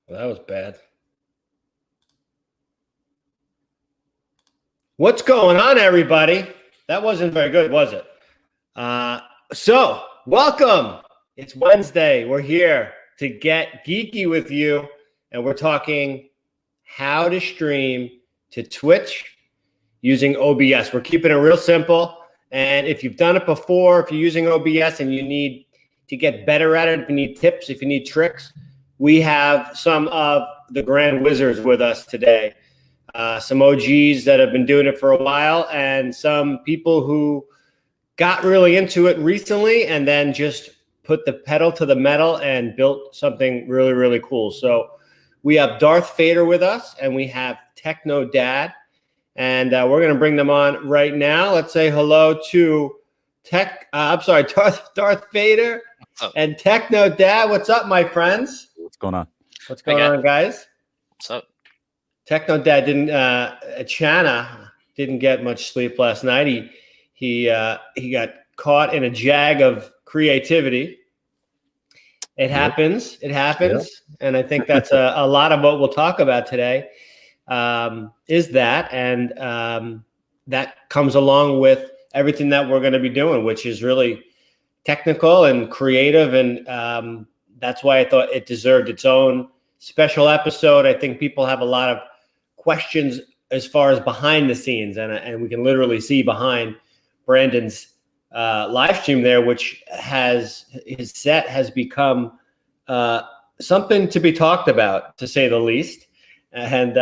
Well, that was bad. What's going on, everybody? That wasn't very good, was it? So, welcome. It's Wednesday. We're here to get geeky with you, and we're talking how to stream to Twitch using OBS. We're keeping it real simple, and if you've done it before, if you're using OBS and you need to get better at it, if you need tips, if you need tricks, we have some of the grand wizards with us today. Some OGs that have been doing it for a while, and some people who got really into it recently and then just put the pedal to the metal and built something really, really cool. So we have Darth Fader with us, and we have TechnoDad, and we're going to bring them on right now. Let's say hello to Darth Fader and TechnoDad. What's up, my friends? What's going on? What's going on, guys? What's up? TechnoDad Chana didn't get much sleep last night. He got caught in a jag of creativity. It happens. It happens. Yep. And I think that's a lot of what we'll talk about today is that. And that comes along with everything that we're going to be doing, which is really technical and creative. And that's why I thought it deserved its own special episode. I think people have a lot of questions as far as behind the scenes. And we can literally see behind Brandon's live stream there, which his set has become something to be talked about, to say the least. And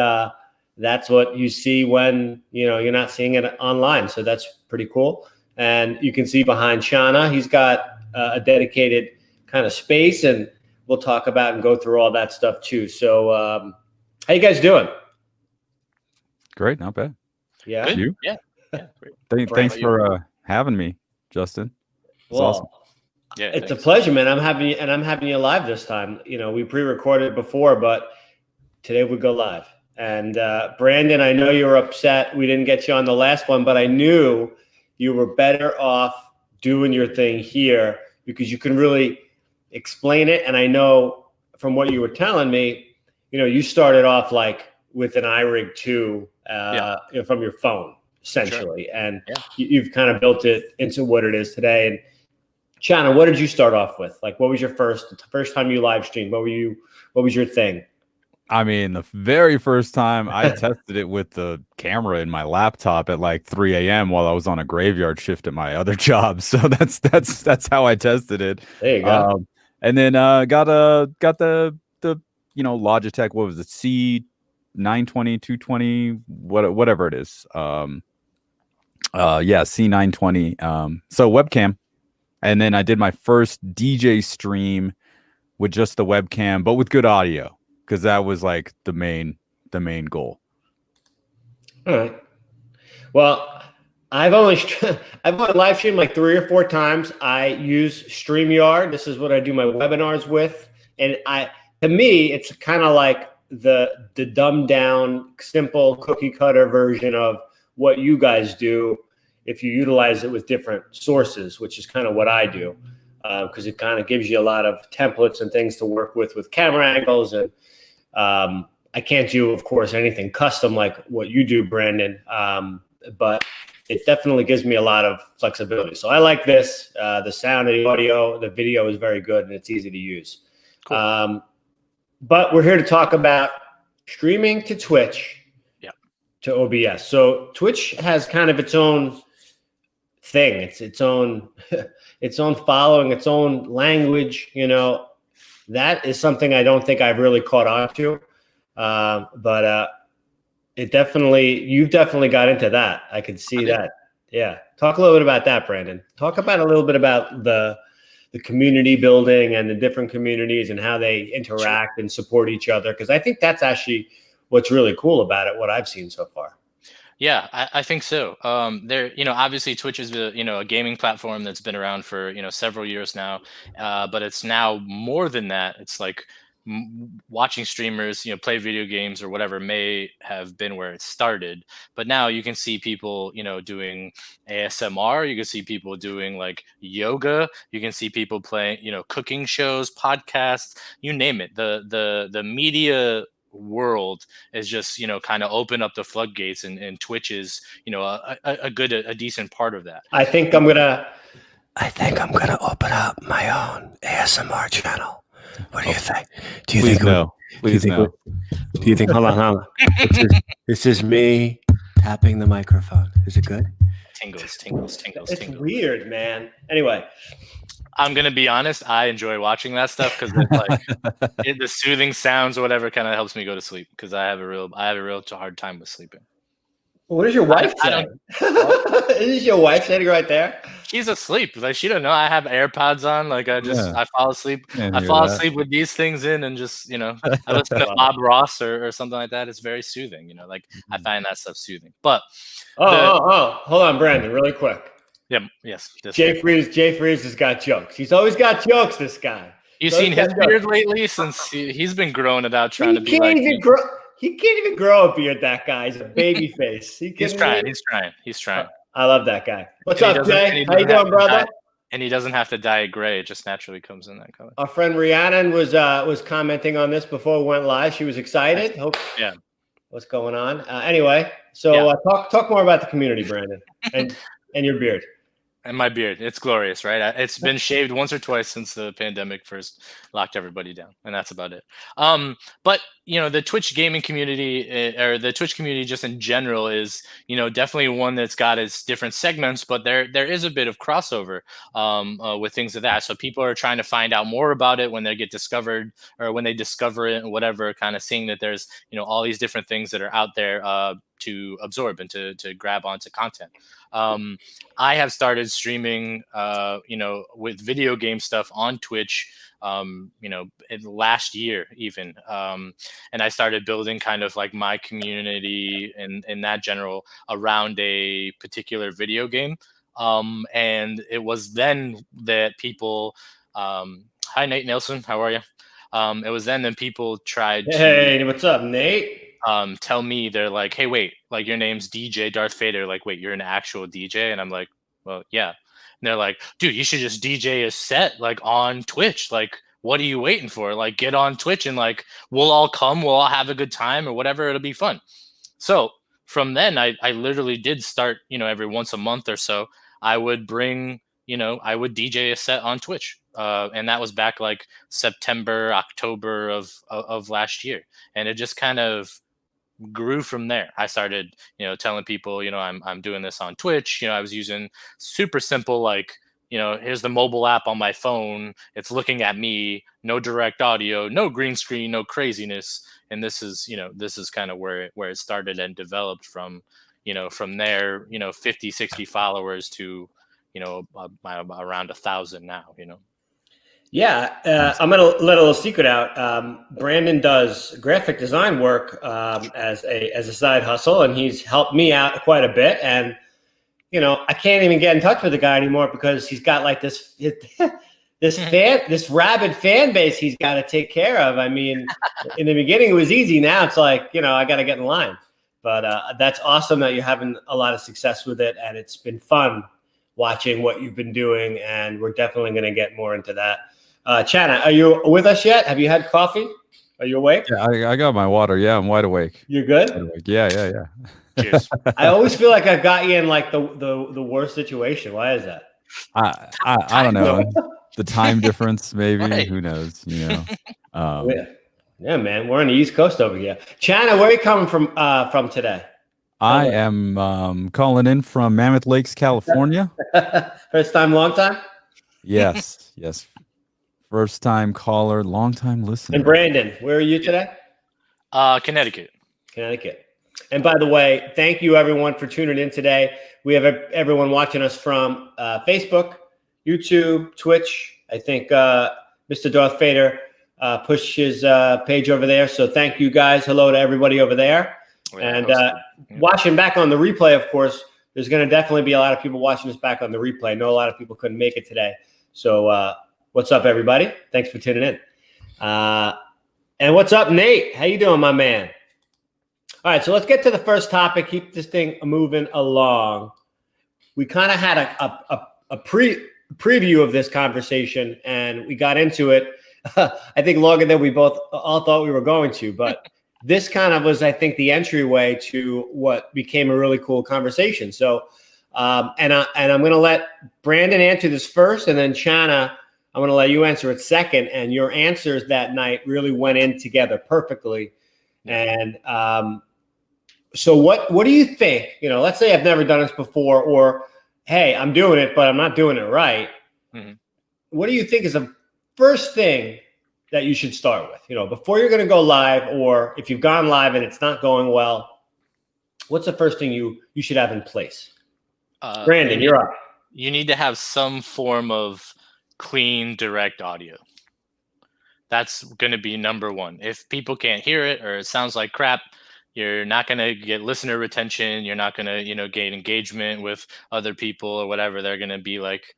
that's what you see when you're not seeing it online. So that's pretty cool. And you can see behind Shana, he's got a dedicated kind of space, and we'll talk about and go through all that stuff too. So how you guys doing? Great, not bad. Yeah. You? Yeah. Great. Thanks for having me, Justin. It's awesome. Yeah, it's a pleasure, man. I'm having you live this time. We pre-recorded before, but today we go live. And Brandon, I know you were upset we didn't get you on the last one, but I knew you were better off doing your thing here because you can really explain it. And I know from what you were telling me, you started off like with an iRig 2 from your phone, essentially. Sure. And you've kind of built it into what it is today. And Chana, what did you start off with? Like, what was your first time you live streamed? What was your thing? I mean, the very first time I tested it with the camera in my laptop at like 3 a.m. while I was on a graveyard shift at my other job. So that's how I tested it. There you go. And then got the Logitech, what was it, C920, 220, whatever it is. C920. So webcam. And then I did my first DJ stream with just the webcam, but with good audio, because that was like the main goal. All right. Well, I've only live streamed like 3 or 4 times. I use StreamYard. This is what I do my webinars with. And to me, it's kind of like the dumbed down, simple cookie cutter version of what you guys do if you utilize it with different sources, which is kind of what I do, because it kind of gives you a lot of templates and things to work with camera angles. And I can't do, of course, anything custom like what you do, Brandon, but it definitely gives me a lot of flexibility. So I like this. The sound, the audio, the video is very good, and it's easy to use. Cool. But we're here to talk about streaming to Twitch, to OBS. So Twitch has kind of its own thing. It's its own following, its own language. That is something I don't think I've really caught on to. But you've definitely got into that. I could see that. Yeah. Talk a little bit about that, Brandon. Talk about a little bit about the the community building and the different communities and how they interact and support each other. Because I think that's actually what's really cool about it, what I've seen so far. Yeah, I think so. There, obviously Twitch is a gaming platform that's been around for several years now, but it's now more than that. It's like watching streamers, play video games or whatever may have been where it started, but now you can see people, doing ASMR. You can see people doing like yoga. You can see people playing, cooking shows, podcasts, you name it. The media world is just kind of open up the floodgates, and Twitch is a decent part of that. I think I'm gonna open up my own ASMR channel. What do you think? Do you Please think no. Please no. Do you think? Hold on. This is me tapping the microphone. Is it good? Tingles. It's weird, man. Anyway, I'm gonna be honest. I enjoy watching that stuff because it's like the soothing sounds or whatever kind of helps me go to sleep, because I have a real hard time with sleeping. what does your wife say? Is your wife sitting right there? She's asleep. Like, she don't know. I have AirPods on. Like, I fall asleep. Can't I hear fall that. asleep with these things in, and just I listen to Bob Ross or something like that. It's very soothing. Like, I find that stuff soothing. But hold on, Brandon, really quick. Yes. Jay Freeze has got jokes. He's always got jokes. This guy. You seen his beard lately? Since he's been growing it out, trying to be like me. He can't even grow a beard. That guy. He's a baby face. He's trying. I love that guy. What's up, Jay? How you doing, brother? And he doesn't have to dye it gray. It just naturally comes in that color. Our friend Rhiannon was commenting on this before we went live. She was excited. Yeah. What's going on? Anyway, so talk more about the community, Brandon, and your beard. And my beard, it's glorious, right? It's been shaved once or twice since the pandemic first locked everybody down, and that's about it. But the Twitch gaming community, or the Twitch community just in general, is definitely one that's got its different segments, but there is a bit of crossover with things of that. So people are trying to find out more about it when they get discovered, or when they discover it, and whatever, kind of seeing that there's all these different things that are out there to absorb and to grab onto content. I have started streaming, with video game stuff on Twitch, last year even. And I started building kind of like my community and that general around a particular video game. And it was then that people, hi, Nate Nelson, how are you? It was then that people tried to... Hey, what's up, Nate? Tell me, they're like, hey, wait, like, your name's DJ Darth Vader. Like, wait, you're an actual DJ? And I'm like, well, yeah. And they're like, dude, you should just DJ a set like on Twitch. Like, what are you waiting for? Like, get on Twitch and like, we'll all have a good time or whatever. It'll be fun. So from then I literally did start, every once a month or so, I would bring, I would DJ a set on Twitch. And that was back like September, October of last year. And it just kind of grew from there. I started, telling people, I'm doing this on Twitch. I was using super simple, like, here's the mobile app on my phone. It's looking at me, no direct audio, no green screen, no craziness. And this is kind of where it started and developed from, from there, 50, 60 followers to, around 1,000 now, Yeah, I'm going to let a little secret out. Brandon does graphic design work as a side hustle, and he's helped me out quite a bit. And I can't even get in touch with the guy anymore because he's got like this rabid fan base he's got to take care of. I mean, in the beginning it was easy. Now it's like I got to get in line. But that's awesome that you're having a lot of success with it, and it's been fun watching what you've been doing. And we're definitely going to get more into that. Chana, are you with us yet? Have you had coffee? Are you awake? Yeah, I got my water. Yeah, I'm wide awake. You're good? Wide awake. Yeah. Cheers. I always feel like I've got you in like the worst situation. Why is that? I don't know. The time difference, maybe. Right. Who knows? Yeah, man. We're on the East Coast over here. Chana, where are you coming from today? I am calling in from Mammoth Lakes, California. First time, long time? Yes. First time caller, long time listener. And Brandon, where are you today? Connecticut. And by the way, thank you everyone for tuning in today. We have everyone watching us from Facebook, YouTube, Twitch, I think Mr. Darth Vader pushed his page over there. So thank you guys. Hello to everybody over there. And watching back on the replay, of course, there's going to definitely be a lot of people watching this back on the replay. I know a lot of people couldn't make it today. So what's up, everybody? Thanks for tuning in. And what's up, Nate? How you doing, my man? All right, so let's get to the first topic. Keep this thing moving along. We kind of had a preview of this conversation, and we got into it, I think, longer than we both all thought we were going to. But this kind of was, I think, the entryway to what became a really cool conversation. So, and I'm going to let Brandon answer this first, and then Chana, I'm going to let you answer it second. And your answers that night really went in together perfectly. And so what do you think? You know, let's say I've never done this before, or hey, I'm doing it, but I'm not doing it right. Mm-hmm. What do you think is the first thing that you should start with? You know, before you're going to go live, or if you've gone live and it's not going well, what's the first thing you should have in place? Brandon, you're up. You need to have some form of clean, direct audio. That's going to be number one. If people can't hear it or it sounds like crap, you're not going to get listener retention. You're not going to, you know, gain engagement with other people or whatever. They're going to be like,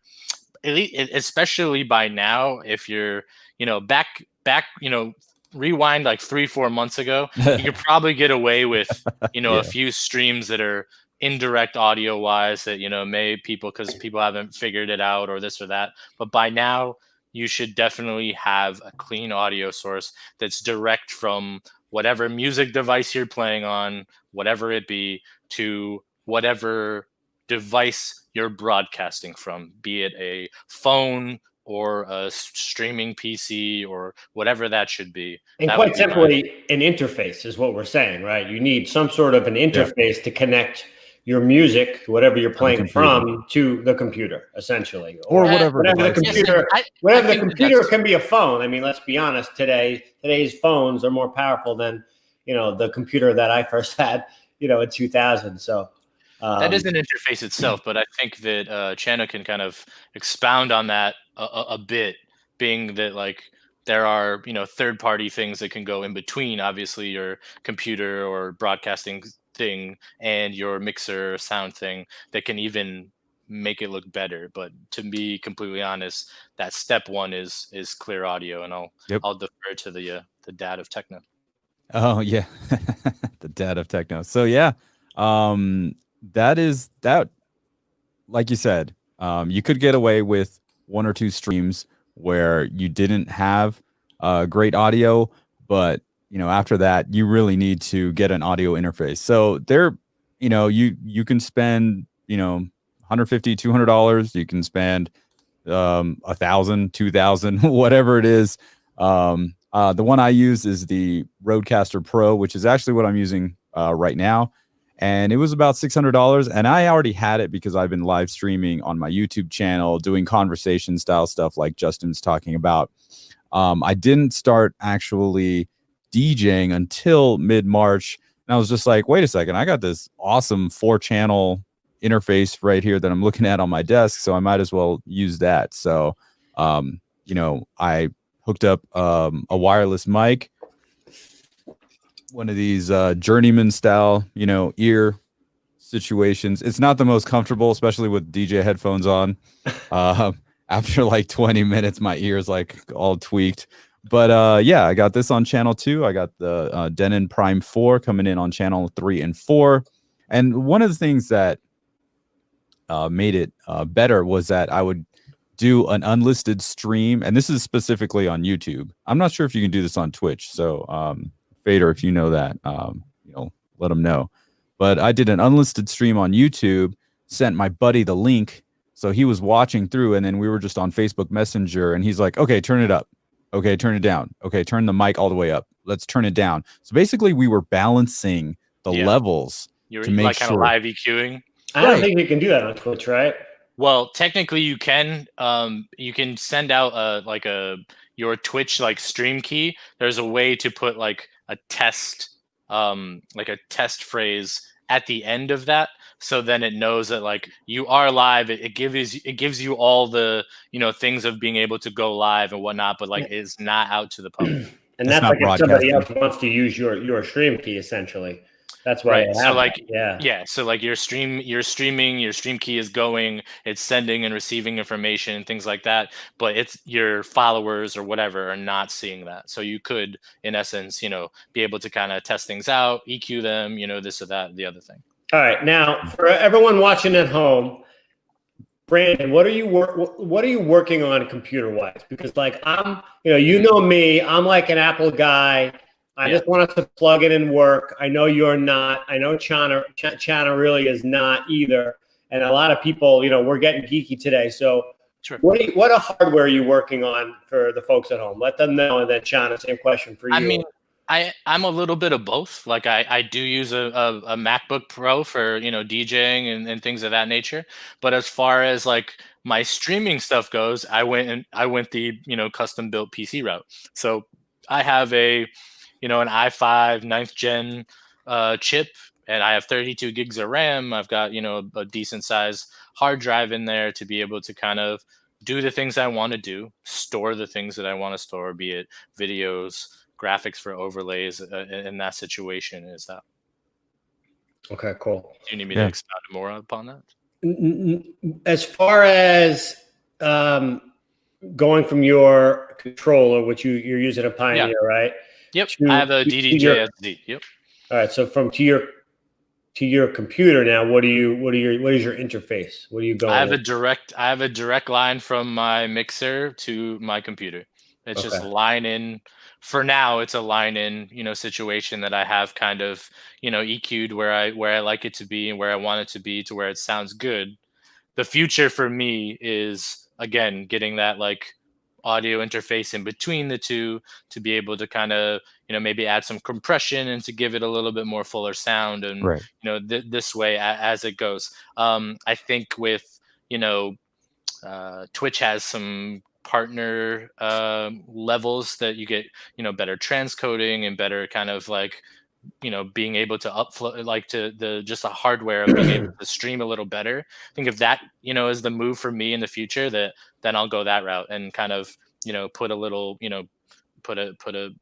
especially by now, if you're, you know, back, you know, rewind like 3-4 months ago, you could probably get away with, you know, a few streams that are indirect audio wise that, you know, because people haven't figured it out or this or that. But by now, you should definitely have a clean audio source that's direct from whatever music device you're playing on, whatever it be, to whatever device you're broadcasting from, be it a phone or a streaming PC or whatever that should be. And that quite simply, an interface is what we're saying, right? You need some sort of an interface to connect your music, whatever you're playing from, to the computer, essentially, or whatever the computer. Whatever the computer can be a phone. I mean, let's be honest. Today's phones are more powerful than, you know, the computer that I first had, you know, in 2000. So that is an interface itself, but I think that Chana can kind of expound on that a bit, being that like there are, you know, third-party things that can go in between, obviously, your computer or broadcasting thing and your mixer or sound thing that can even make it look better. But to be completely honest, that step one is clear audio, and I'll defer to the dad of techno. Oh yeah, the dad of techno. So yeah, that. Like you said, you could get away with 1 or 2 streams where you didn't have great audio, but you know, after that, you really need to get an audio interface. So there, you know, you can spend, you know, $150, $200. You can spend $1,000, $2,000, whatever it is. The one I use is the Rodecaster Pro, which is actually what I'm using right now. And it was about $600. And I already had it because I've been live streaming on my YouTube channel, doing conversation style stuff like Justin's talking about. I didn't start actually DJing until mid-March. And I was just like, wait a second, I got this awesome 4-channel interface right here that I'm looking at on my desk, so I might as well use that. So, you know, I hooked up a wireless mic, one of these journeyman style, you know, ear situations. It's not the most comfortable, especially with DJ headphones on. After like 20 minutes, my ears like all tweaked. But yeah, I got this on channel 2. I got the Denon Prime 4 coming in on channel 3 and 4. And one of the things that made it better was that I would do an unlisted stream, and this is specifically on YouTube. I'm not sure if you can do this on Twitch. So Fader, if you know that, you know, let them know. But I did an unlisted stream on YouTube, sent my buddy the link. So he was watching through, and then we were just on Facebook Messenger, and he's like, okay, turn it up. Okay, turn it down. Okay, turn the mic all the way up. Let's turn it down. So basically, we were balancing the levels to make like sure. Kind of live EQing. I don't think you can do that on Twitch, right? Well, technically you can. You can send out your Twitch like stream key. There's a way to put like a test phrase at the end of that. so then it knows that like you are live. It gives you all the things of being able to go live and whatnot, but like it's not out to the public. And It's that's not like if somebody else broadcasting. wants to use your stream key, essentially. That's why Right. they So have like that. Yeah. so like your streaming, your stream key is going, it's sending and receiving information and things like that, but it's your followers or whatever are not seeing that. So you could, in essence, be able to kind of test things out, EQ them, this or that, the other thing. All right. Now, for everyone watching at home, Brandon, what are you working on computer wise? Because like I'm, you know me, I'm like an Apple guy. I just want us to plug it and work. I know you're not. I know Chana really is not either. And a lot of people, we're getting geeky today. So Sure. what hardware are you working on for the folks at home? Let them know. And then Chana, same question for you. I mean, I'm a little bit of both. Like I do use a MacBook Pro for DJing and things of that nature. But as far as like my streaming stuff goes, I went the custom built PC route. So I have an i5 9th gen chip, and I have 32 gigs of RAM. I've got a decent size hard drive in there to be able to kind of do the things I want to do, store the things that I want to store, be it videos, graphics for overlays in that situation. Is that Okay, cool. do you need me to expound more upon that? As far as going from your controller, which you're using a Pioneer, right? Yep, I have a DDJ-SD. Yep. All right, so from to your computer now, what is your interface? What are you going? I have a direct line from my mixer to my computer. It's just line in. For now, it's a line in, situation that I have kind of, EQ'd where I like it to be and where I want it to be to where it sounds good. The future for me is, again, getting that like audio interface in between the two to be able to kind of, maybe add some compression and to give it a little bit more fuller sound. And, this way as it goes. I think with, Twitch has some partner levels that you get better transcoding and better kind of like being able to upflow like to the just the hardware of being able to stream a little better. I think if that is the move for me in the future, then I'll go that route and kind of put a little put an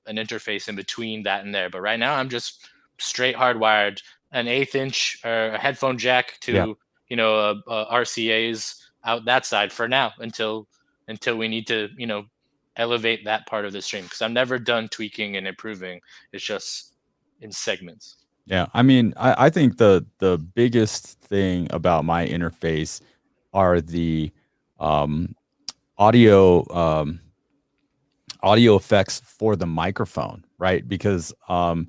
interface in between that and there. But right now I'm just straight hardwired, an 1/8 inch or a headphone jack to RCA's out that side for now until we need to elevate that part of the stream, because I'm never done tweaking and improving. It's just in segments. Yeah, I mean, I think the biggest thing about my interface are the audio effects for the microphone, right? Because the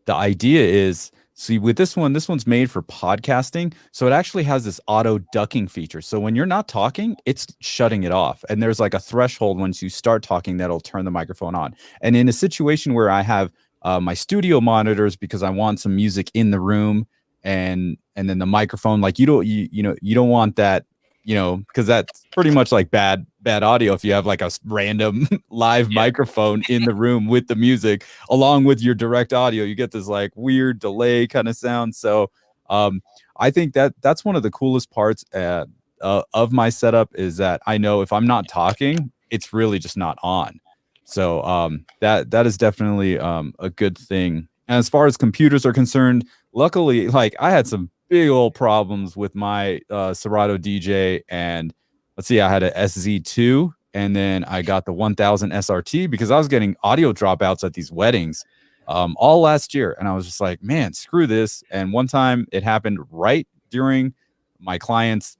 idea is, see, with this one's made for podcasting, so it actually has this auto ducking feature. So when you're not talking, it's shutting it off, and there's like a threshold once you start talking that'll turn the microphone on. And in a situation where I have my studio monitors, because I want some music in the room, and then the microphone, like you don't want that, because that's pretty much like bad audio if you have like a random live microphone in the room with the music along with your direct audio. You get this like weird delay kind of sound. So I think that's one of the coolest parts of my setup, is that I know if I'm not talking, it's really just not on. So that is definitely a good thing. And as far as computers are concerned, luckily, like I had some big old problems with my Serato DJ, and let's see, I had a SZ2, and then I got the 1000 SRT because I was getting audio dropouts at these weddings all last year, and I was just like, man, screw this. And one time it happened right during my client's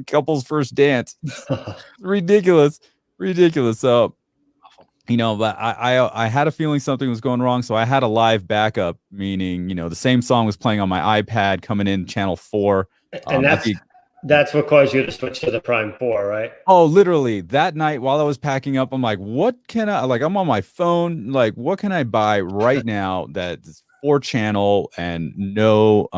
couple's first dance. ridiculous. So but I had a feeling something was going wrong, so I had a live backup, meaning the same song was playing on my iPad coming in channel 4, and that's what caused you to switch to the Prime 4, right? Oh, literally that night while I was packing up, I'm like, what can I, like, I'm on my phone, like, what can I buy right now that's 4-channel and no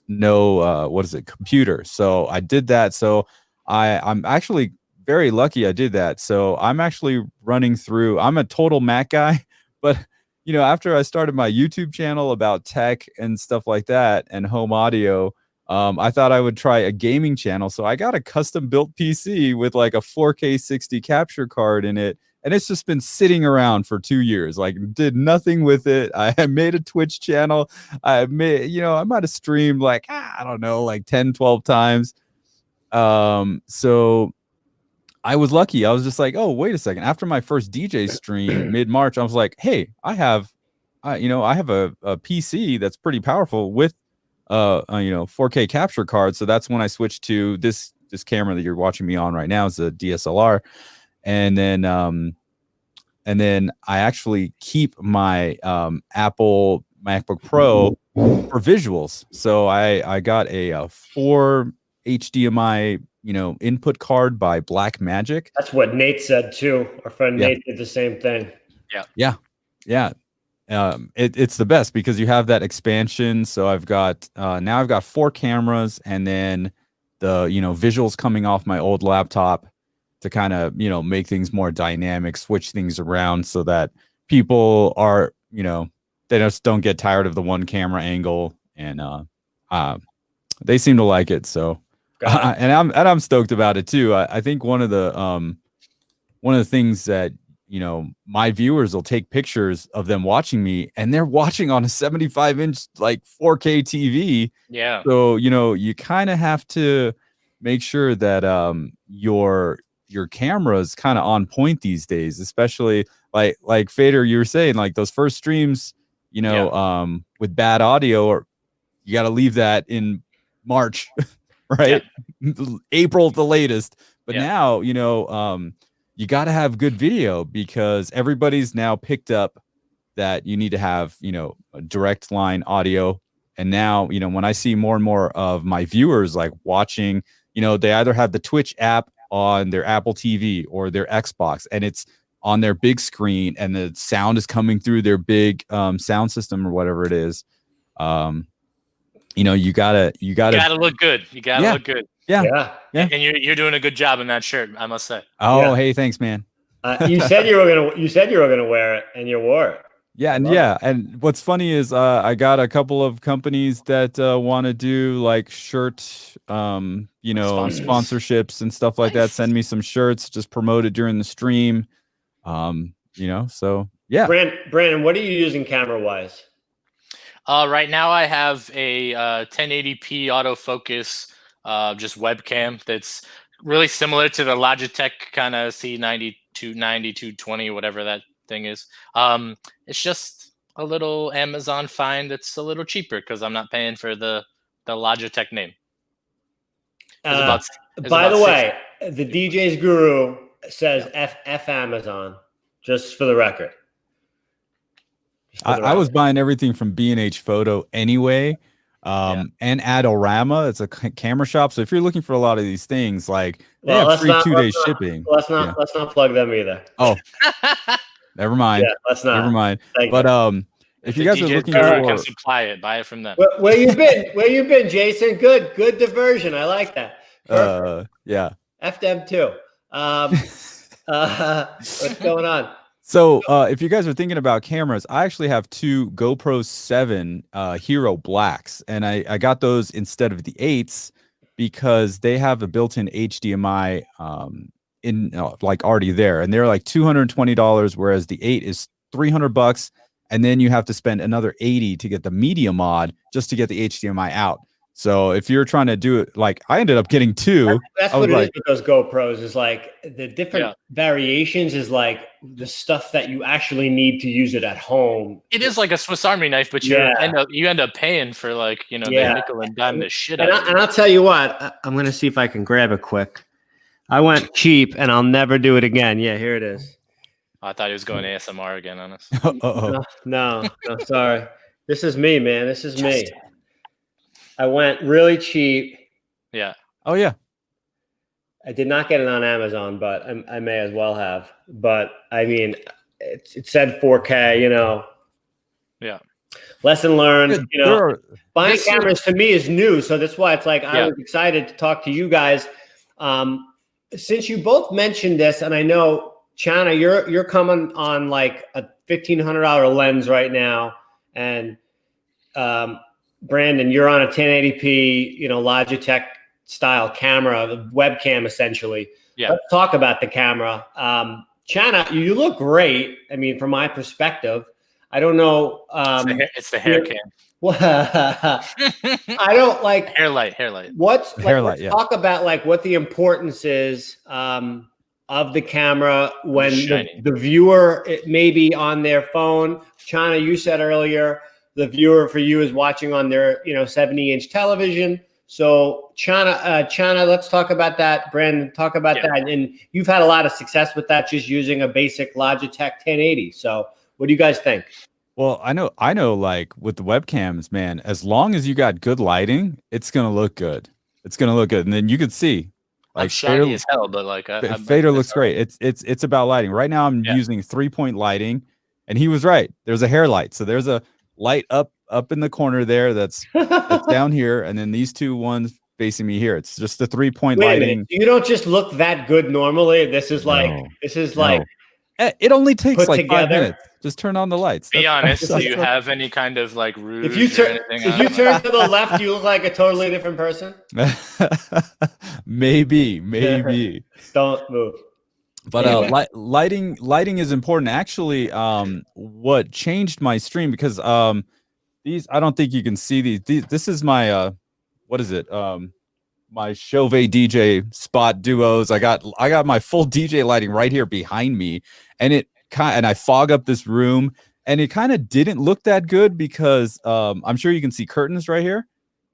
what is it, computer? So I did that. So I'm actually very lucky I did that. So I'm actually running through, I'm a total Mac guy, but you know, after I started my YouTube channel about tech and stuff like that and home audio, I thought I would try a gaming channel. So I got a custom built PC with like a 4K 60 capture card in it. And it's just been sitting around for 2 years, like did nothing with it. I made a Twitch channel. I made, you know, I might have streamed like, I don't know, like 10, 12 times. So I was lucky. I was just like, oh, wait a second. After my first DJ stream mid-March, I was like, hey, I have a PC that's pretty powerful with you know, 4K capture card. So that's when I switched to this camera that you're watching me on right now is a DSLR. And then I actually keep my Apple MacBook Pro for visuals. So I got a 4 HDMI, you know, input card by Blackmagic. That's what Nate said too. Our friend Nate did the same thing. Yeah. It's the best because you have that expansion. So I've got now I've got 4 cameras and then the, you know, visuals coming off my old laptop to kind of, you know, make things more dynamic, switch things around so that people are, you know, they just don't get tired of the one camera angle, and they seem to like it. So and I'm stoked about it too. I think one of the things that, you know, my viewers will take pictures of them watching me and they're watching on a 75-inch like 4K TV. Yeah. So, you know, you kind of have to make sure that your camera is kind of on point these days, especially like Fader, you were saying, like those first streams, you know, with bad audio, or you got to leave that in March, right? April at the latest. But now, you know, you got to have good video because everybody's now picked up that you need to have, you know, a direct line audio. And now, you know, when I see more and more of my viewers like watching, you know, they either have the Twitch app on their Apple TV or their Xbox, and it's on their big screen and the sound is coming through their big sound system or whatever it is. You know, you gotta look good. You gotta look good. Yeah. And you're doing a good job in that shirt, I must say. Oh, hey, thanks, man. You said you were gonna wear it, and you wore it. Yeah, and what's funny is I got a couple of companies that want to do like shirt, you know, sponsorships and stuff like that. Send me some shirts, just promote it during the stream, you know. So yeah. Brandon, what are you using camera wise? Right now I have a 1080p autofocus, just webcam that's really similar to the Logitech kind of C90 220, whatever that thing is. It's just a little Amazon find that's a little cheaper because I'm not paying for the Logitech name. By the way, the DJ's Guru says F Amazon, just for the record. I was buying everything from B&H Photo anyway, and Adorama. It's a camera shop. So if you're looking for a lot of these things, like they have free 2-day shipping. Let's not plug them either. Oh, never mind. Yeah, let's not. Never mind. Thank but you. if you guys are looking for, can supply it, buy it from them. Where you been? Where you been, Jason? Good diversion. I like that. Perfect. Yeah. F them too. What's going on? So if you guys are thinking about cameras, I actually have 2 GoPro 7 Hero Blacks, and I got those instead of the 8s because they have a built-in HDMI like already there, and they're like $220, whereas the 8 is $300, and then you have to spend another $80 to get the media mod just to get the HDMI out. So if you're trying to do it, like I ended up getting 2. That's what it is with those GoPros, is like the different variations is like the stuff that you actually need to use it at home. It is like a Swiss Army knife, but you end up paying for like, you know, the nickel and dime the shit out of it. And I'll tell you what, I'm going to see if I can grab it quick. I went cheap and I'll never do it again. Yeah, here it is. I thought he was going ASMR again on us. No, sorry. This is me, man. This is me. I went really cheap. Yeah. Oh, yeah. I did not get it on Amazon, but I may as well have. But, I mean, it said 4K, you know. Yeah. Lesson learned, you know. Buying cameras to me is new, so that's why it's like I was excited to talk to you guys. Since you both mentioned this, and I know Chana, you're coming on like a $1,500 lens right now, and Brandon, you're on a 1080p, Logitech style camera, the webcam essentially. Yeah. Let's talk about the camera. Chana, you look great. I mean, from my perspective, I don't know. It's the hair cam. I don't like hair light. Let's yeah. talk about like what the importance is of the camera when the viewer it may be on their phone. Chana, you said earlier the viewer for you is watching on their 70-inch television. So Chana, let's talk about that. Brandon, talk about that. And you've had a lot of success with that, just using a basic Logitech 1080. So what do you guys think? Well, I know, like with the webcams, man, as long as you got good lighting, it's going to look good. It's going to look good. And then you could see, like, I'm shiny as hell, but like Fader looks great. It's about lighting. Right now I'm using 3-point lighting, and he was right. There's a hair light. So there's a light up in the corner there that's down here, and then these two ones facing me here. It's just the 3-point lighting. You don't just look that good normally. This is like it only takes like together. 5 minutes. Just turn on the lights. Be honest. Do you have any kind of like rouge? If you turn to the left, you look like a totally different person. maybe. Don't move. But lighting is important. Actually, what changed my stream, because these, I don't think you can see these. This is my what is it? My Chauve DJ spot duos. I got my full DJ lighting right here behind me, and I fog up this room, and it kind of didn't look that good because I'm sure you can see curtains right here.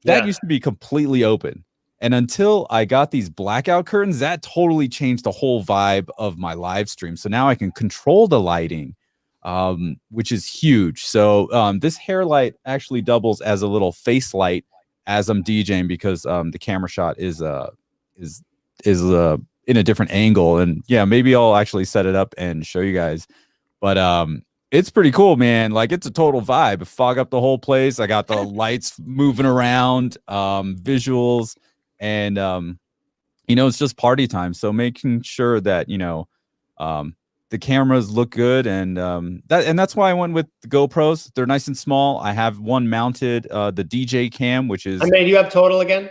That used to be completely open. And until I got these blackout curtains, that totally changed the whole vibe of my live stream. So now I can control the lighting, which is huge. So this hair light actually doubles as a little face light as I'm DJing, because the camera shot is in a different angle. And yeah, maybe I'll actually set it up and show you guys. But it's pretty cool, man. Like, it's a total vibe. Fog up the whole place. I got the lights moving around, visuals, and it's just party time. So making sure that the cameras look good, and that's why I went with the GoPros. They're nice and small. I have one mounted, the DJ cam, which is. How many do you have total again?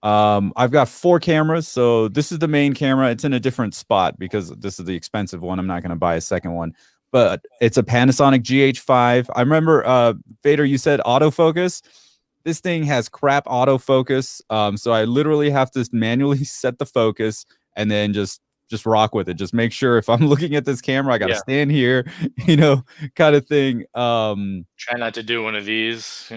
I've got 4 cameras. So this is the main camera. It's in a different spot because this is the expensive one. I'm not going to buy a second one, but it's a Panasonic GH5. I remember, Vader, you said autofocus. This thing has crap autofocus. So I literally have to manually set the focus and then just rock with it. Just make sure if I'm looking at this camera, I got to stand here, kind of thing. Try not to do one of these,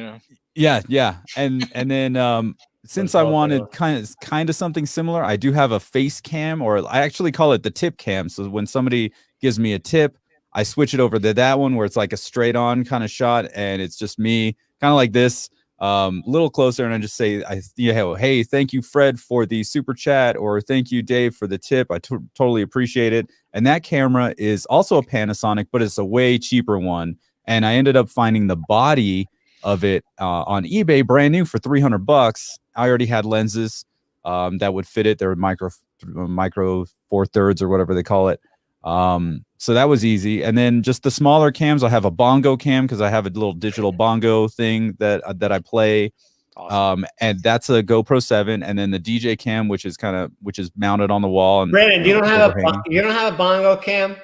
Yeah. And then, since I wanted kind of something similar, I do have a face cam, or I actually call it the tip cam. So when somebody gives me a tip, I switch it over to that one where it's like a straight on kind of shot, and it's just me kind of like this, a little closer, and I just say, hey, thank you, Fred, for the super chat, or thank you, Dave, for the tip. I totally appreciate it. And that camera is also a Panasonic, but it's a way cheaper one. And I ended up finding the body of it on eBay, brand new, for $300. I already had lenses that would fit it. They were micro 4/3 or whatever they call it. So that was easy. And then just the smaller cams, I have a bongo cam because I have a little digital bongo thing that I play. Awesome. And that's a GoPro 7. And then the DJ cam, which is mounted on the wall. And Brandon, you don't have a bongo cam?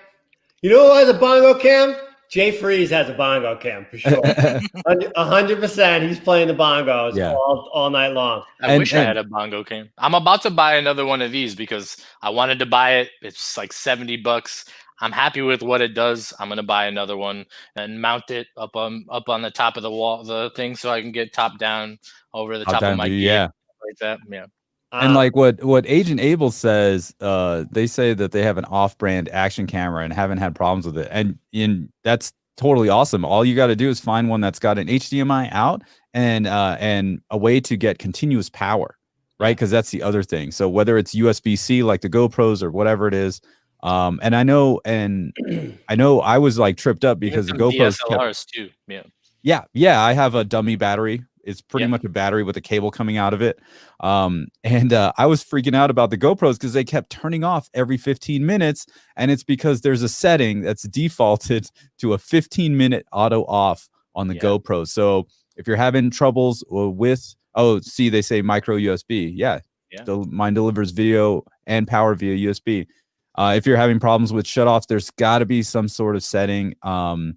You know who has a bongo cam? Jay Freeze has a bongo cam for sure. 100%. He's playing the bongos all night long. I wish I had a bongo cam. I'm about to buy another one of these because I wanted to buy it. It's like $70. I'm happy with what it does. I'm gonna buy another one and mount it up on the top of the wall, the thing, so I can get top down over the top of my gear, like that. Yeah. And like what Agent Abel says, they say that they have an off-brand action camera and haven't had problems with it. And that's totally awesome. All you got to do is find one that's got an HDMI out and a way to get continuous power, right? Because that's the other thing. So whether it's USB-C like the GoPros or whatever it is, and I know I was like tripped up because the GoPros DSLRs too. Yeah, I have a dummy battery It's pretty much a battery with a cable coming out of it. And I was freaking out about the GoPros because they kept turning off every 15 minutes. And it's because there's a setting that's defaulted to a 15-minute auto off on the GoPro. So if you're having troubles with, they say micro USB. Mine delivers video and power via USB. If you're having problems with shutoffs, there's got to be some sort of setting. And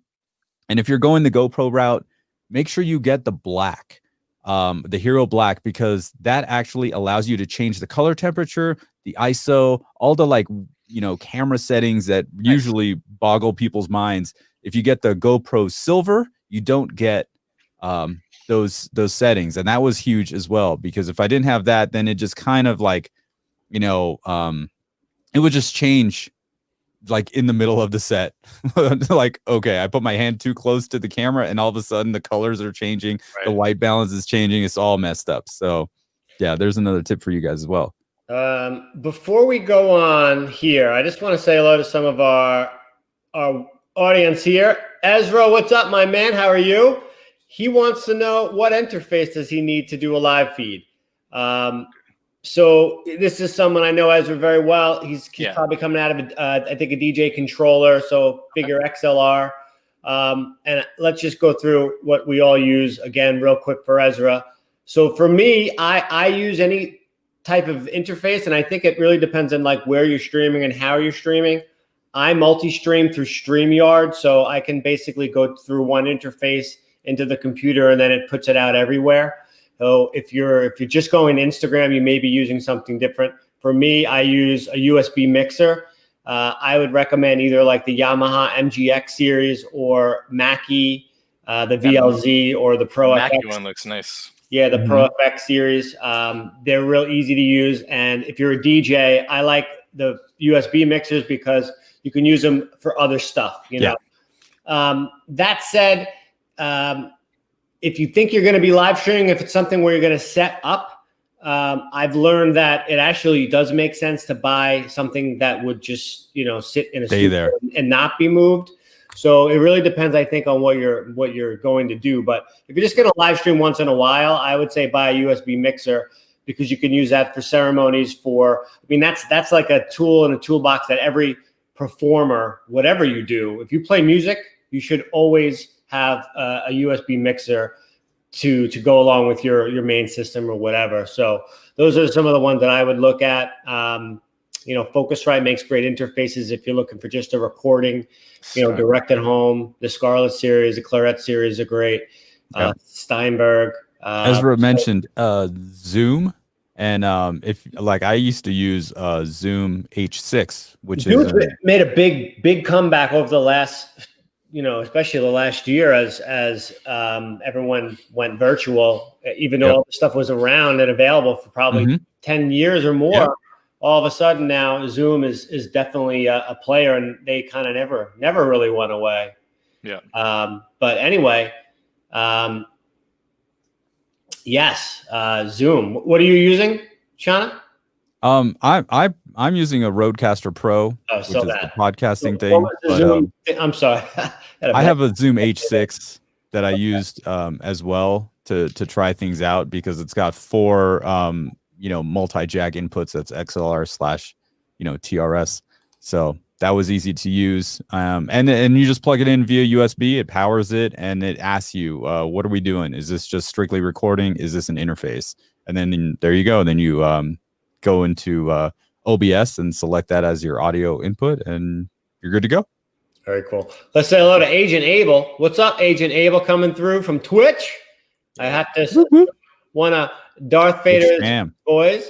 if you're going the GoPro route, make sure you get the black, the Hero Black, because that actually allows you to change the color temperature, the ISO, all the camera settings that usually boggle people's minds. If you get the GoPro Silver, you don't get those settings, and that was huge as well, because if I didn't have that, then it just kind of it would just change in the middle of the set. Okay, I put my hand too close to the camera and all of a sudden the colors are changing, the white balance is changing, it's all messed up. So yeah, there's another tip for you guys as well. Before we go on here, I just want to say hello to some of our audience here. Ezra, what's up, my man? How are you? He wants to know, what interface does he need to do a live feed? So this is someone I know Ezra very well. He's probably coming out of I think a DJ controller, so bigger XLR. And let's just go through what we all use again real quick for Ezra. So for me, I use any type of interface, and I think it really depends on where you're streaming and how you're streaming. I multi-stream through StreamYard, so I can basically go through one interface into the computer and then it puts it out everywhere. So if you're just going Instagram, you may be using something different. For me, I use a USB mixer. I would recommend either the Yamaha MGX series or Mackie, the VLZ, or the Pro Mackie FX. one looks nice. Yeah, the Pro FX series. They're real easy to use. And if you're a DJ, I like the USB mixers because you can use them for other stuff. You know. That said, if you think you're going to be live streaming, if it's something where you're going to set up, I've learned that it actually does make sense to buy something that would just, sit in a studio and not be moved. So it really depends, I think, on what you're going to do. But if you're just going to live stream once in a while, I would say buy a USB mixer, because you can use that for ceremonies. That's like a tool in a toolbox that every performer, whatever you do, if you play music, you should always have a USB mixer to go along with your main system or whatever. So those are some of the ones that I would look at. Focusrite makes great interfaces if you're looking for just a recording. Direct at Home, the Scarlett series, the Claret series are great. Steinberg. Ezra mentioned Zoom, and if I used to use Zoom H6, which Zoom's made a big comeback over the last, especially the last year as everyone went virtual, even though all the stuff was around and available for probably 10 years or more. All of a sudden now Zoom is definitely a player, and they kind of never really went away. But anyway, yes, Zoom. What are you using, Shauna? I'm using a Rodecaster Pro, which is the podcasting thing. I'm sorry. I have a Zoom H6 that I used as well to try things out, because it's got 4 multi-jack inputs. That's XLR/TRS. So that was easy to use. And you just plug it in via USB. It powers it, and it asks you, what are we doing? Is this just strictly recording? Is this an interface? And then there you go. Then you go into OBS and select that as your audio input, and you're good to go. Very cool. Let's say hello to Agent Abel. What's up, Agent Abel, coming through from Twitch? I have to one of Darth Vader's boys.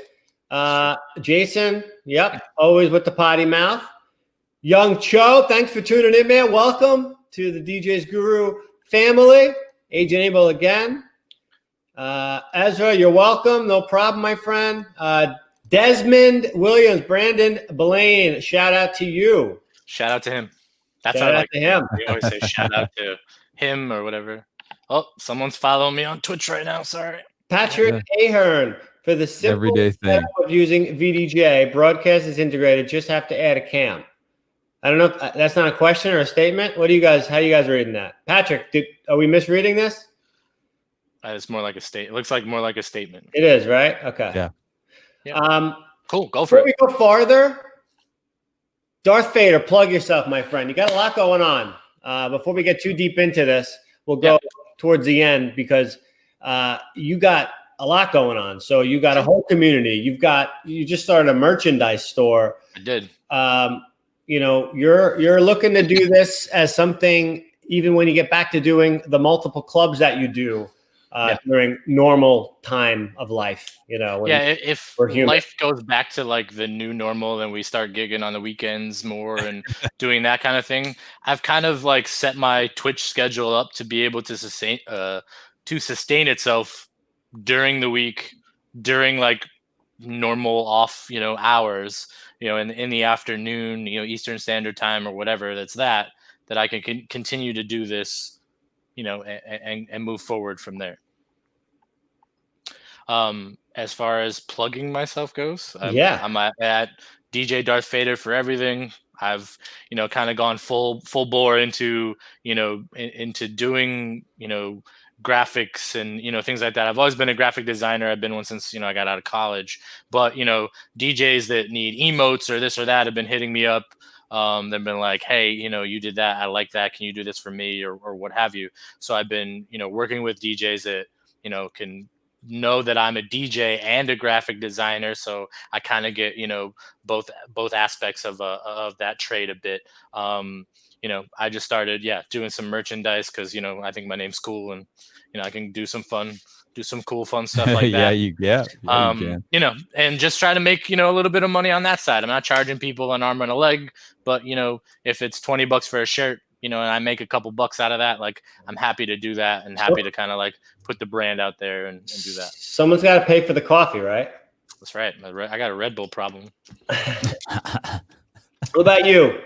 Jason, always with the potty mouth. Young Cho, thanks for tuning in, man. Welcome to the DJ's Guru family. Agent Abel again. Ezra, you're welcome. No problem, my friend. Desmond Williams, Brandon Blaine, shout out to you. Shout out to him. That's shout out to him. We always say shout out to him or whatever. Oh, someone's following me on Twitch right now. Sorry. Patrick Ahern, for the simple everyday thing of using VDJ, broadcast is integrated. Just have to add a cam. I don't know if that's not a question or a statement. How are you guys reading that? Patrick, are we misreading this? It's more like a state. It looks like more like a statement. It is, right? Okay. Yeah. Yeah. Cool. Go for it. Before we go farther, Darth Vader, plug yourself, my friend. You got a lot going on. Before we get too deep into this, we'll go towards the end because you got a lot going on. So you got a whole community. You just started a merchandise store. I did. You know, you're looking to do this as something, even when you get back to doing the multiple clubs that you do during normal time of life, you know. If life goes back to like the new normal and we start gigging on the weekends more and doing that kind of thing, I've kind of like set my Twitch schedule up to be able to sustain itself during the week, during like normal off, hours, in the afternoon, Eastern Standard Time or whatever that I can continue to do this, and move forward from there. As far as plugging myself goes, I'm at DJ Darth Vader for everything. I've, kind of gone full bore into, into doing, graphics and, things like that. I've always been a graphic designer. I've been one since, I got out of college, but, DJs that need emotes or this or that have been hitting me up. They've been like, hey, you did that. I like that. Can you do this for me or what have you? So I've been, working with DJs that, can know that I'm a DJ and a graphic designer. So I kind of get, both aspects of that trade a bit. I just started, doing some merchandise because, I think my name's cool and, I can do some cool, fun stuff like that. You can. And just try to make, a little bit of money on that side. I'm not charging people an arm and a leg, but, if it's $20 for a shirt, and I make a couple bucks out of that, like I'm happy to do that and happy to kind of like put the brand out there and do that. Someone's got to pay for the coffee, right? That's right. I got a Red Bull problem. What about you?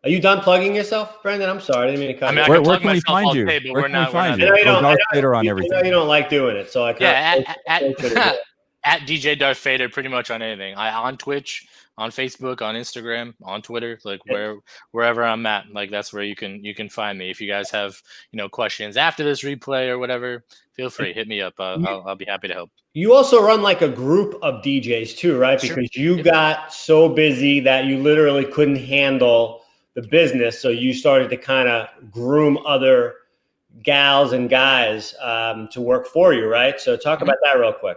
Are you done plugging yourself, Brendan? I'm sorry, I didn't mean to cut you. Where can we find you? Where can we find you? I know you don't like doing it, so I can't. At DJ Darth Vader, pretty much on anything. On Twitch, on Facebook, on Instagram, on Twitter, like wherever I'm at, like that's where you can find me. If you guys have questions after this replay or whatever, feel free, hit me up. I'll be happy to help. You also run like a group of DJs too, right? Sure. Because you got so busy that you literally couldn't handle the business, so you started to kind of groom other gals and guys to work for you, right? So talk about that real quick.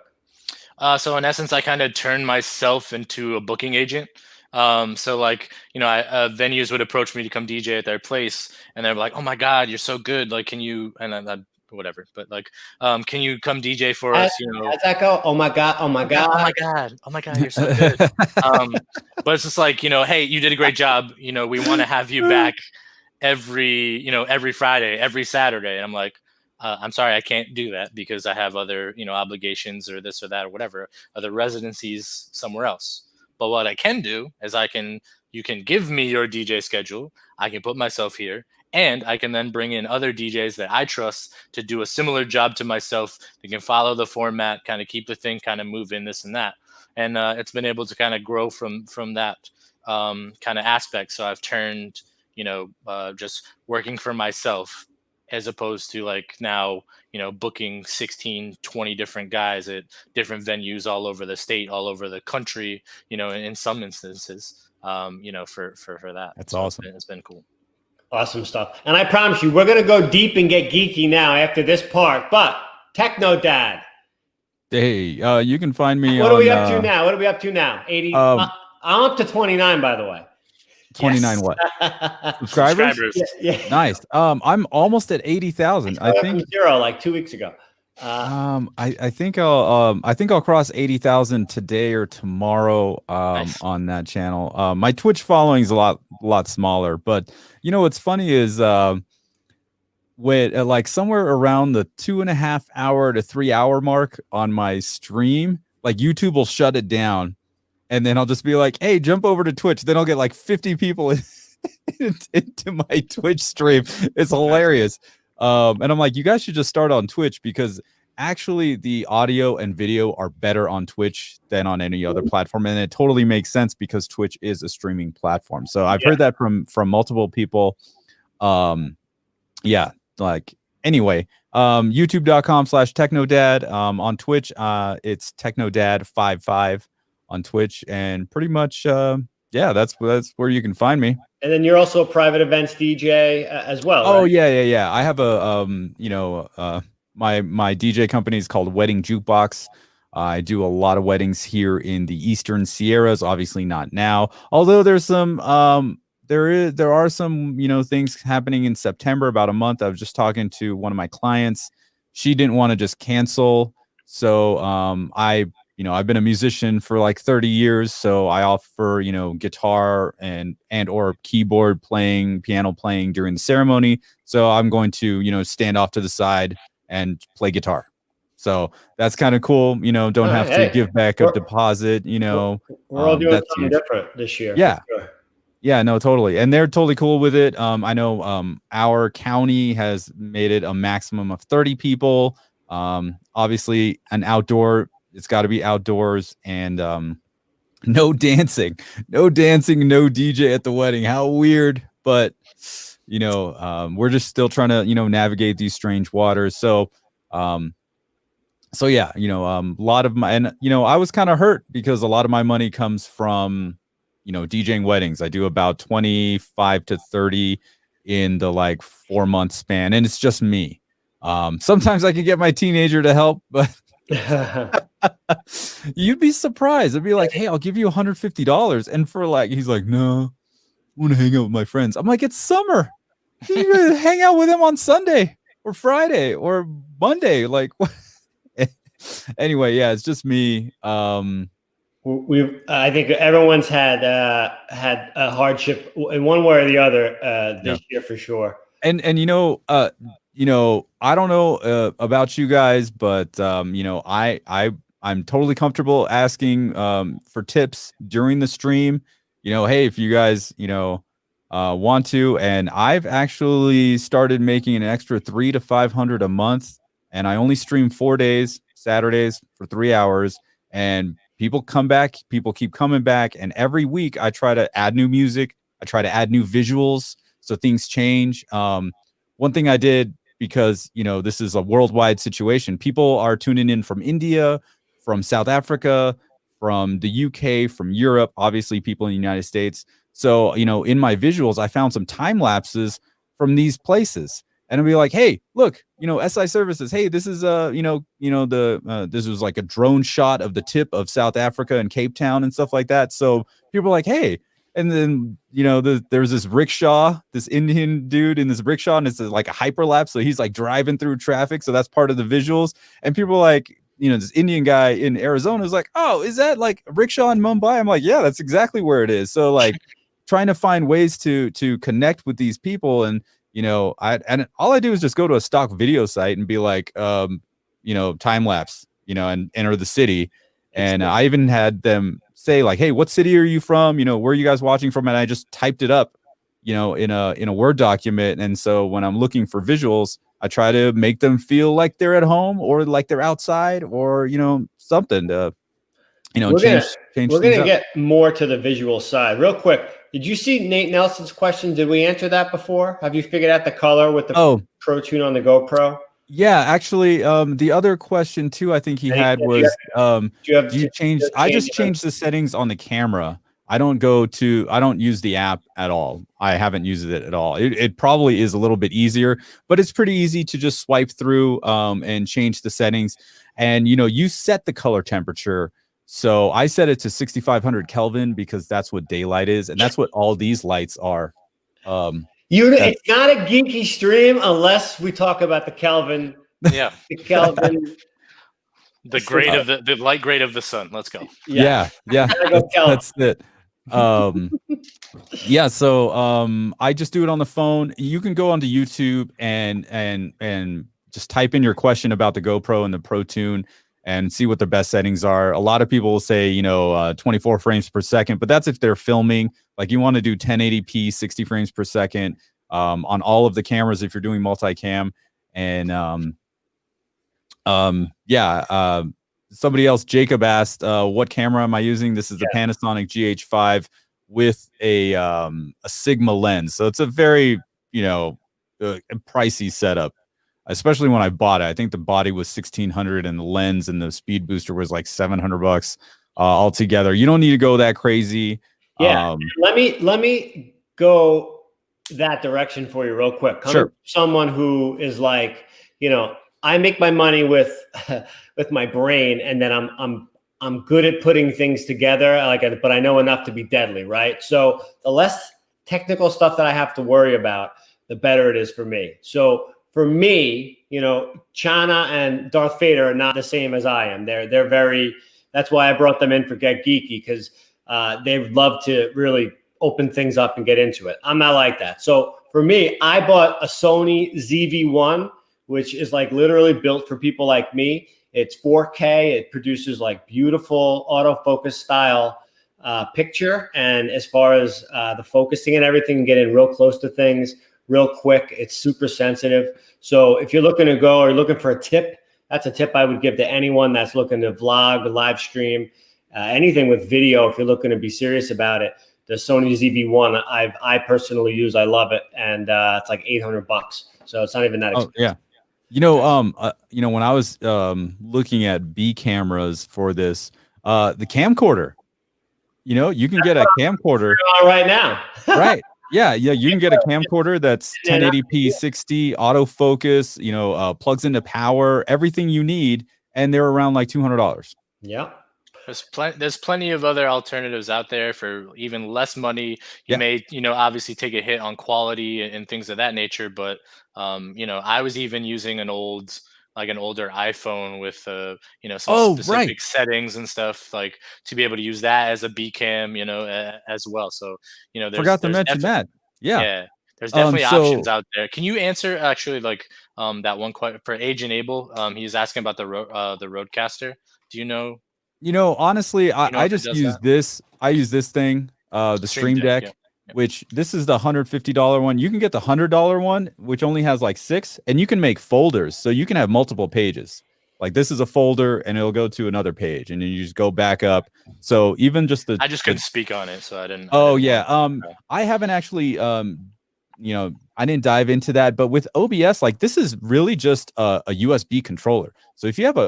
So in essence, I kind of turned myself into a booking agent. So like, venues would approach me to come DJ at their place and they're like, oh my God, you're so good. Like, can you, and whatever, but like, can you come DJ for us? How's that go? Oh my God. Oh my God. Oh my God. Oh my God. You're so good. But it's just like, hey, you did a great job. We want to have you back every Friday, every Saturday. And I'm like, I'm sorry, I can't do that because I have other, obligations or this or that or whatever, other residencies somewhere else. But what I can do is you can give me your DJ schedule. I can put myself here and I can then bring in other DJs that I trust to do a similar job to myself. They can follow the format, kind of keep the thing kind of moving, this and that. And it's been able to kind of grow from that kind of aspect. So I've turned, just working for myself as opposed to like now, booking 16, 20 different guys at different venues all over the state, all over the country, in some instances, for that. That's awesome. It's been cool. Awesome stuff. And I promise you, we're going to go deep and get geeky now after this part, but TechnoDad. Hey, you can find me What are we up to now? What are we up to now? 80. I'm up to 29, by the way. 29 yes. What? Subscribers? Yeah. Nice. I'm almost at 80,000. I think 0 like 2 weeks ago. I think I'll cross 80,000 today or tomorrow nice. On that channel. My Twitch following is a lot smaller, but what's funny is with like somewhere around the 2.5 hour to 3 hour mark on my stream, like YouTube will shut it down. And then I'll just be like, hey, jump over to Twitch. Then I'll get like 50 people into my Twitch stream. It's hilarious. And I'm like, you guys should just start on Twitch because actually the audio and video are better on Twitch than on any other platform. And it totally makes sense because Twitch is a streaming platform. So I've heard that from multiple people. Like anyway, youtube.com/TechnoDad. On Twitch, it's TechnoDad55 on Twitch, and pretty much, yeah, that's where you can find me. And then you're also a private events DJ as well, Oh, right? yeah. I have a my DJ company is called Wedding Jukebox. I do a lot of weddings here in the Eastern Sierras. Obviously, not now. Although there's some there are some things happening in September. About a month, I was just talking to one of my clients. She didn't want to just cancel, so I've been a musician for like 30 years, so I offer, guitar and or keyboard playing, piano playing during the ceremony. So I'm going to, stand off to the side and play guitar. So that's kind of cool. Don't All have right, to hey, give back a deposit, we're all doing that's something huge. different this year. Yeah. For sure. Yeah, no, totally. And they're totally cool with it. I know our county has made it a maximum of 30 people. Obviously an outdoor, it's got to be outdoors, and no dancing, no DJ at the wedding. How weird. But we're just still trying to, navigate these strange waters. So yeah, a lot of my, and I was kind of hurt because a lot of my money comes from DJing weddings. I do about 25 to 30 in the like 4-month span, and it's just me. Sometimes I can get my teenager to help, but you'd be surprised. I'd be like, hey, I'll give you $150, and for like, he's like, no, I want to hang out with my friends. I'm like, it's summer. You can hang out with them on Sunday or Friday or Monday. Like, anyway, yeah, it's just me. I think everyone's had a hardship in one way or the other this year for sure. And I don't know about you guys, but I'm totally comfortable asking for tips during the stream. Hey, if you guys want to, and I've actually started making an extra $300 to $500 a month, and I only stream 4 days, Saturdays for 3 hours, and people come back, people keep coming back, and every week I try to add new music, I try to add new visuals, so things change. One thing I did, because this is a worldwide situation, people are tuning in from India, from South Africa, from the UK, from Europe, obviously people in the United States. So in my visuals, I found some time lapses from these places, and I'll be like, hey, look, SI Services, hey, this is this was like a drone shot of the tip of South Africa and Cape Town and stuff like that. So people are like, hey. And then, there's this rickshaw, this Indian dude in this rickshaw, and it's like a hyperlapse. So he's like driving through traffic. So that's part of the visuals. And people are like, this Indian guy in Arizona is like, oh, is that like a rickshaw in Mumbai? I'm like, yeah, that's exactly where it is. So like trying to find ways to connect with these people. And, and all I do is just go to a stock video site and be like, time lapse, and enter the city. And I even had them say like, hey, what city are you from? Where are you guys watching from? And I just typed it up, in a Word document. And so when I'm looking for visuals, I try to make them feel like they're at home or like they're outside or, something to, change We're going to get more to the visual side real quick. Did you see Nate Nelson's question? Did we answer that before? Have you figured out the color with the Pro Tune on the GoPro? Yeah, actually, the other question too, I think he had was, do you change? I just changed the settings on the camera. I don't use the app at all. I haven't used it at all. It probably is a little bit easier, but it's pretty easy to just swipe through and change the settings. And you set the color temperature. So I set it to 6,500 Kelvin because that's what daylight is, and that's what all these lights are. It's not a geeky stream unless we talk about the Kelvin. Yeah, the Kelvin. The grade of the light grade of the sun. Let's go. Yeah. That's it. Yeah. So I just do it on the phone. You can go onto YouTube and just type in your question about the GoPro and the Pro Tune and see what the best settings are. A lot of people will say 24 frames per second, but that's if they're filming. Like you want to do 1080p 60 frames per second on all of the cameras if you're doing multicam. And somebody else, Jacob, asked what camera am I using? This is the Panasonic GH5 with a Sigma lens. So it's a very pricey setup. especially when I bought it. I think the body was $1,600 and the lens and the speed booster was like $700 altogether. You don't need to go that crazy. Yeah, let me go that direction for you real quick. Coming from someone who is like, I make my money with with my brain, and then I'm good at putting things together, but I know enough to be deadly, right? So the less technical stuff that I have to worry about, the better it is for me. So for me, Chana and Darth Vader are not the same as I am. They're very. That's why I brought them in for Get Geeky, because they would love to really open things up and get into it. I'm not like that. So for me, I bought a Sony ZV-1, which is like literally built for people like me. It's 4K. It produces like beautiful autofocus style picture. And as far as the focusing and everything, get in real close to things real quick. It's super sensitive. So if you're looking to go or you're looking for a tip, that's a tip I would give to anyone that's looking to vlog, live stream, anything with video. If you're looking to be serious about it, the Sony ZV-1 I personally use. I love it, and it's like $800, so it's not even that expensive. Yeah. When I was looking at B cameras for this, the camcorder, you can get a camcorder right now. Right. Yeah, you can get a camcorder that's 1080p 60 autofocus, plugs into power, everything you need, and they're around like $200. Yeah. There's plenty of other alternatives out there for even less money. You may, obviously take a hit on quality and things of that nature, but I was even using an older iPhone with some specific settings and stuff, like to be able to use that as a B cam, as well. So forgot to mention that. Yeah, there's definitely options out there. Can you answer actually that one question for Agent Abel? He's asking about the Roadcaster. Do you know? Honestly, I just use this. I use this thing, the Stream Deck. Which this is the $150 one. You can get the $100 one, which only has like 6, and you can make folders, so you can have multiple pages. Like this is a folder, and it'll go to another page, and then you just go back up. So even just I just couldn't speak on it, so I didn't. I haven't actually, I didn't dive into that, but with OBS, like this is really just a USB controller. So if you have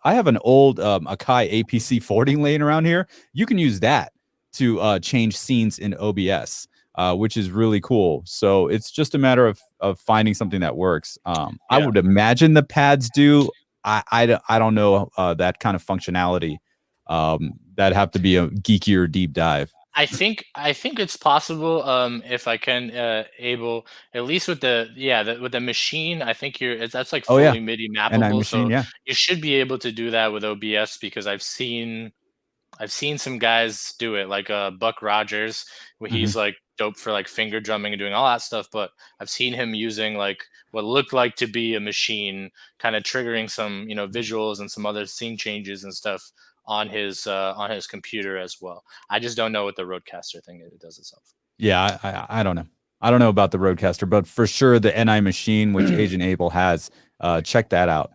I have an old Akai APC 40 laying around here, you can use that to change scenes in OBS, which is really cool. So it's just a matter of finding something that works. I would imagine the pads do. I don't know that kind of functionality. That'd have to be a geekier deep dive. I think it's possible. If I can able, at least with the machine, I think that's like fully MIDI mappable. So you should be able to do that with OBS, because I've seen some guys do it, like Buck Rogers, where he's like dope for like finger drumming and doing all that stuff. But I've seen him using like what looked like to be a machine, kind of triggering some visuals and some other scene changes and stuff on his computer as well. I just don't know what the Roadcaster thing it does itself. Yeah, I don't know. I don't know about the Roadcaster, but for sure the NI machine, which Agent Abel has, check that out.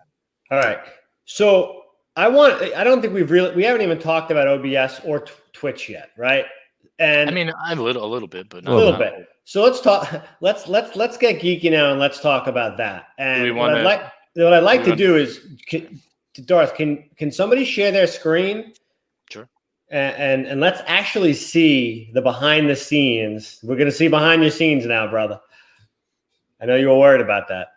All right, so. I don't think we haven't even talked about OBS or Twitch yet, right? And I mean, a little bit, but not a little bit. So let's talk. Let's get geeky now, and let's talk about that. And what I'd like to do is, Darth, can somebody share their screen? Sure. And let's actually see the behind the scenes. We're gonna see behind your scenes now, brother. I know you were worried about that.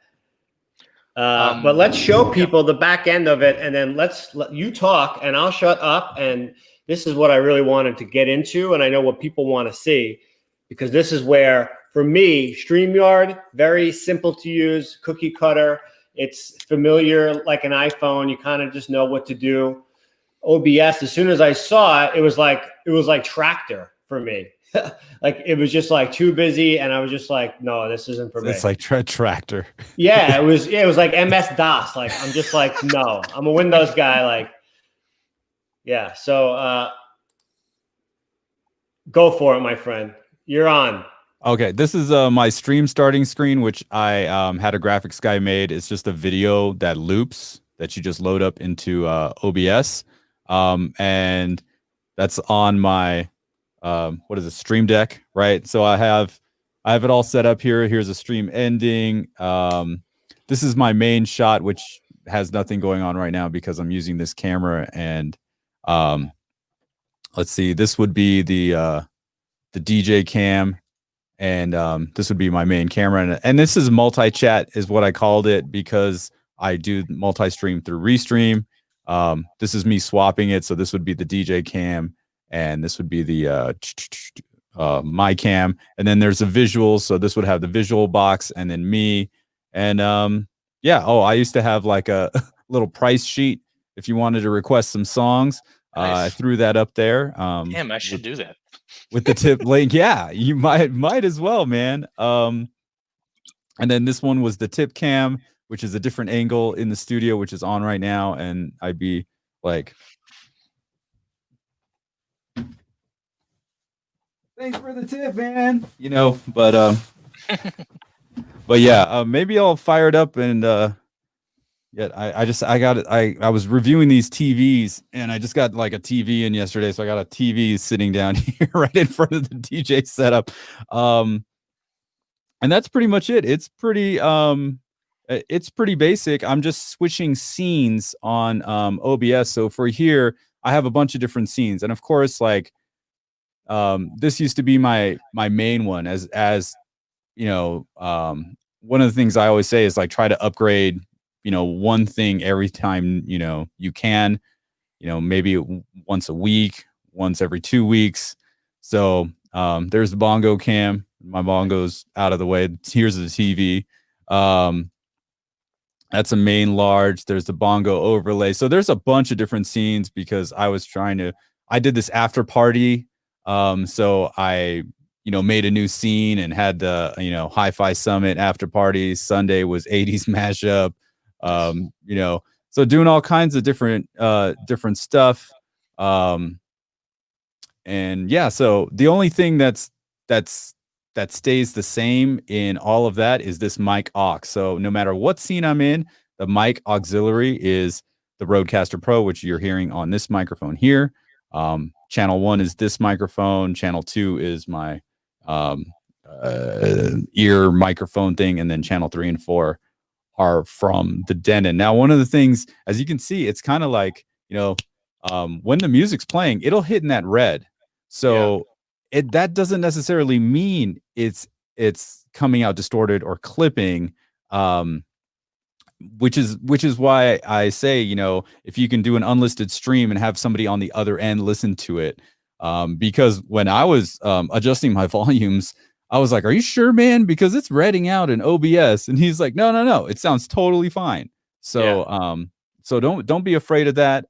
But let's show people the back end of it, and then let you talk, and I'll shut up. And this is what I really wanted to get into, and I know what people want to see, because this is where, for me, StreamYard, very simple to use, cookie cutter. It's familiar like an iPhone. You kind of just know what to do. OBS, as soon as I saw it, it was like Tractor for me. Like it was just like too busy, and I was just like, no, this isn't for me. It's like Tractor. Yeah, it was like MS DOS. Like I'm just like, no, I'm a Windows guy. Like, yeah. So go for it, my friend. You're on. Okay, this is my stream starting screen, which I had a graphics guy made. It's just a video that loops that you just load up into OBS, and that's on my Stream Deck, right? So I have it all set up here. Here's a stream ending. this is my main shot, which has nothing going on right now because I'm using this camera. And let's see, this would be the DJ cam, and this would be my main camera. And this is multi-chat is what I called it because I do multi-stream through Restream. This is me swapping it, so this would be the DJ cam, and this would be the my cam, and then there's a visual, so this would have the visual box, and then me, and yeah. Oh, I used to have like a little price sheet if you wanted to request some songs. Nice. I threw that up there. Damn, I should do that with the tip link. Yeah, you might as well, man. And then this one was the tip cam, which is a different angle in the studio, which is on right now, and I'd be like, thanks for the tip, man. You know, but yeah, maybe I'll fire it up and yeah, I was reviewing these TVs, and I just got like a TV in yesterday, so I got a TV sitting down here right in front of the DJ setup. And that's pretty much it. It's pretty basic. I'm just switching scenes on OBS. So for here, I have a bunch of different scenes, and of course, like this used to be my main one, as you know. One of the things I always say is like try to upgrade, you know, one thing every time, you know, you can, you know, maybe once a week, once every 2 weeks. So there's the bongo cam. My bongo's out of the way. Here's the TV. That's a main large. There's the bongo overlay. So there's a bunch of different scenes because I did this after party. So I, you know, made a new scene and had the, you know, Hi-Fi Summit after party. Sunday was 80s mashup. You know, so doing all kinds of different stuff. And yeah, so the only thing that stays the same in all of that is this mic aux. So no matter what scene I'm in, the mic auxiliary is the Rodecaster Pro, which you're hearing on this microphone here. Channel 1 is this microphone. Channel 2 is my ear microphone thing, and then channel 3 and 4 are from the Denon. Now, one of the things, as you can see, it's kind of like, you know, when the music's playing, it'll hit in that red. So that doesn't necessarily mean it's coming out distorted or clipping, which is why I say, you know, if you can do an unlisted stream and have somebody on the other end listen to it, because when I was adjusting my volumes, I was like, "Are you sure, man? Because it's reading out in OBS." And he's like, "No, it sounds totally fine." So so don't be afraid of that.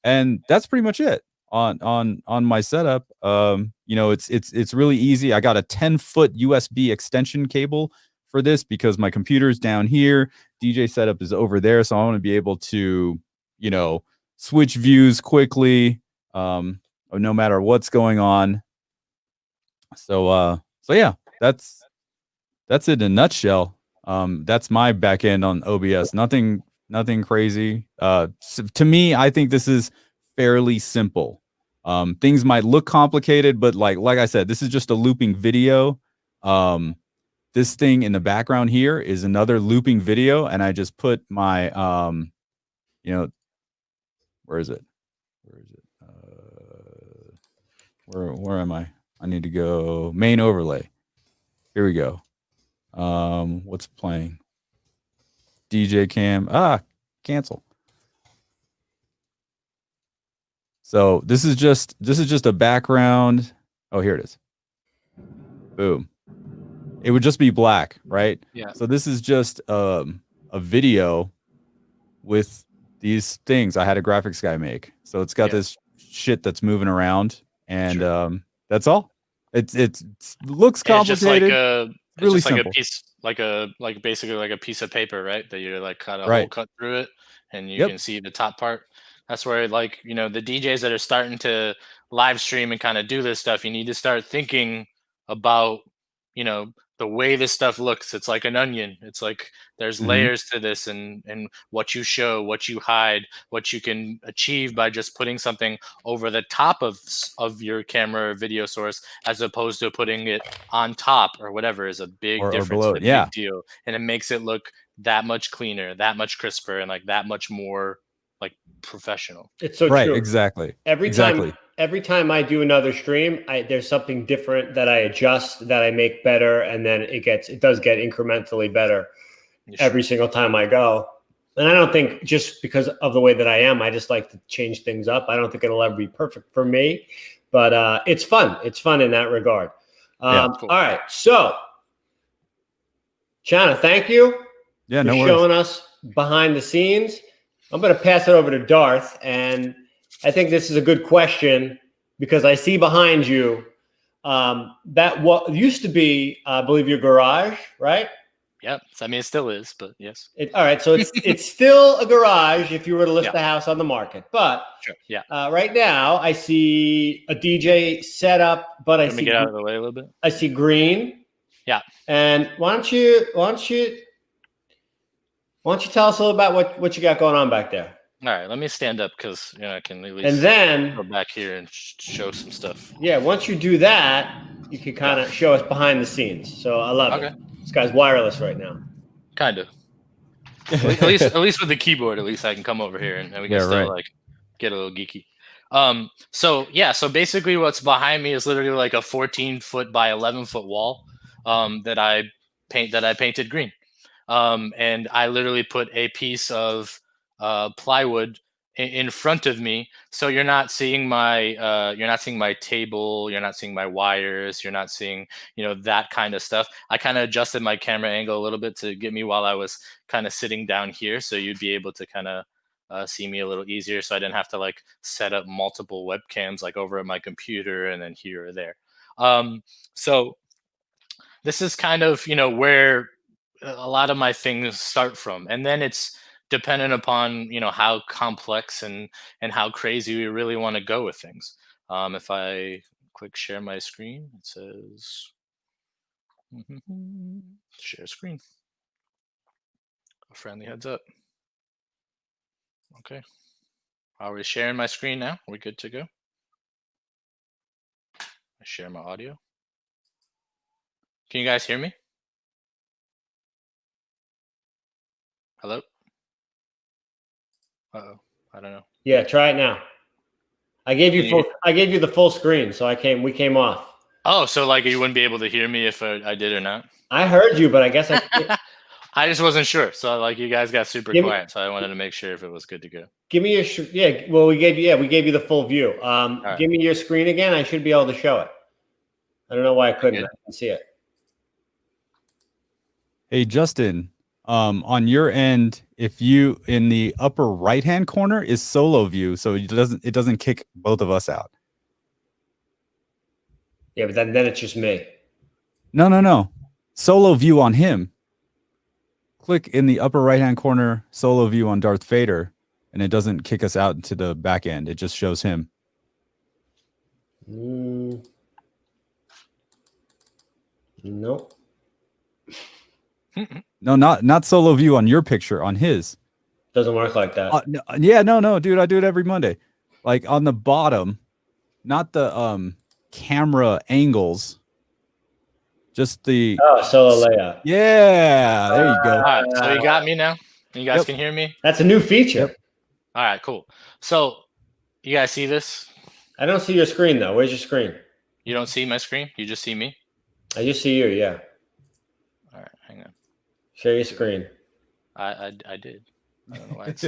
And that's pretty much it on my setup. You know, it's really easy. I got a 10-foot USB extension cable for this because my computer's down here. DJ setup is over there, so I want to be able to, you know, switch views quickly, no matter what's going on. So yeah, that's it in a nutshell. That's my back end on OBS. Nothing crazy. To me, I think this is fairly simple. Things might look complicated, but like I said, this is just a looping video. This thing in the background here is another looping video, and I just put my you know, where is it? Where am I? I need to go main overlay. Here we go. What's playing? DJ cam. Cancel. So this is just a background. Oh, here it is. Boom. It would just be black, right? Yeah. So this is just a video with these things I had a graphics guy make. So it's got this shit that's moving around, and that's all. It looks complicated. It's really just like simple. a piece, like basically like a piece of paper, right? That you're like cut a Right. hole cut through it, and you can see the top part. That's where, like, you know, the DJs that are starting to live stream and kind of do this stuff, you need to start thinking about, you know, the way this stuff looks. It's like an onion. It's like there's layers to this, and what you show, what you hide, what you can achieve by just putting something over the top of your camera or video source, as opposed to putting it on top or whatever, is a big difference, below, a big deal, and it makes it look that much cleaner, that much crisper, and like that much more like professional. It's so Right, true. exactly. Every Exactly. time I do another stream, there's something different that I adjust, that I make better, and then it does get incrementally better every single time I go. And I don't think just because of the way that I am, I just like to change things up. I don't think it'll ever be perfect for me, but it's fun. It's fun in that regard. Yeah. Cool. All right. So, Chana, thank you Yeah, for no worries. showing us behind the scenes. I'm going to pass it over to Darth. And I think this is a good question because I see behind you that what used to be, I believe, your garage, right? Yep. I mean, it still is, but yes. All right. So it's still a garage if you were to list Yeah. the house on the market. But Sure. Yeah. right now, I see a DJ setup, but Let me get out of the way a little bit. I see green. Yeah. And why don't you tell us a little about what you got going on back there? All right. Let me stand up because I can at least And then go back here and show some stuff. Yeah, once you do that, you can kind of show us behind the scenes. So I love it. This guy's wireless right now. Kind of. at least with the keyboard, at least I can come over here and we can still like get a little geeky. So basically what's behind me is literally like a 14-foot by 11-foot wall that I painted green. And I literally put a piece of plywood in front of me, so you're not seeing my table, you're not seeing my wires, you're not seeing that kind of stuff. I kind of adjusted my camera angle a little bit to get me while I was kind of sitting down here, so you'd be able to kind of see me a little easier, so I didn't have to like set up multiple webcams like over at my computer and then here or there. So this is kind of where a lot of my things start from, and then it's dependent upon how complex and how crazy we really want to go with things. If I click share my screen, it says share screen. A friendly heads up. Okay, are we sharing my screen now? We're good to go. I share my audio. Can you guys hear me? Hello? Uh-oh. I don't know. Yeah, try it now. I gave you the full screen, so we came off. Oh, so like you wouldn't be able to hear me if I did or not? I heard you, but I guess I just wasn't sure. So like you guys got super quiet, so I wanted to make sure if it was good to go. Give me your well, we gave you the full view. Right. Give me your screen again. I should be able to show it. I don't know why I couldn't. I can see it. Hey, Justin, on your end, if you in the upper right-hand corner is solo view, so it doesn't kick both of us out. Yeah, but then it's just me. No. Solo view on him. Click in the upper right-hand corner, solo view on Darth Vader, and it doesn't kick us out into the back end. It just shows him. Nope. No, not solo view on your picture, on his. Doesn't work like that. No, dude, I do it every Monday. Like on the bottom, not the camera angles, just the solo layout. Yeah, there you go. All right, so you got me now. You guys can hear me. That's a new feature. Yep. All right, cool. So you guys see this? I don't see your screen though. Where's your screen? You don't see my screen? You just see me? I just see you. Yeah. All right, hang on. Share your screen. I did. I don't know why it's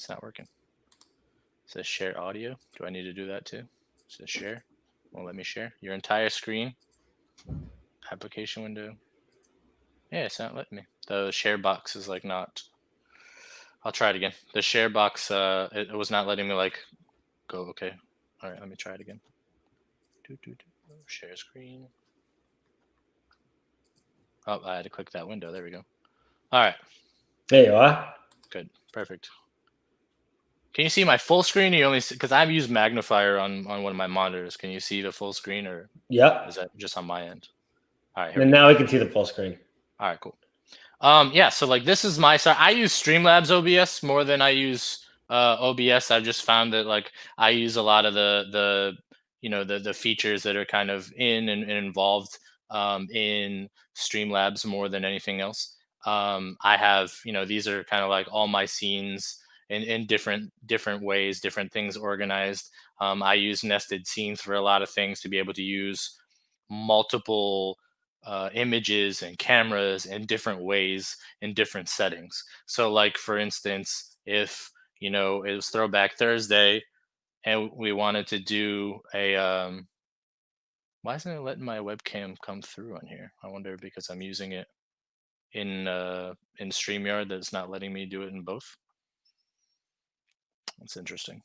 not working. It says share audio. Do I need to do that too? It says share. Well, let me share your entire screen. Application window. Yeah, it's not letting me. The share box is like not. I'll try it again. The share box, it was not letting me like go. Okay. All right, let me try it again. Share screen. Oh, I had to click that window. There we go. All right. There you are. Good. Perfect. Can you see my full screen? Or you only because I've used magnifier on one of my monitors. Can you see the full screen, or is that just on my end? All right. And now we can see the full screen. All right. Cool. Yeah. So like this is my side. I use Streamlabs OBS more than I use OBS. I've just found that like I use a lot of the features that are kind of in and involved in Streamlabs more than anything else. I have, these are kind of like all my scenes in different ways, different things organized. I use nested scenes for a lot of things to be able to use multiple images and cameras in different ways in different settings. So, like for instance, if it was Throwback Thursday and we wanted to do a why isn't it letting my webcam come through on here? I wonder because I'm using it in StreamYard that it's not letting me do it in both. That's interesting.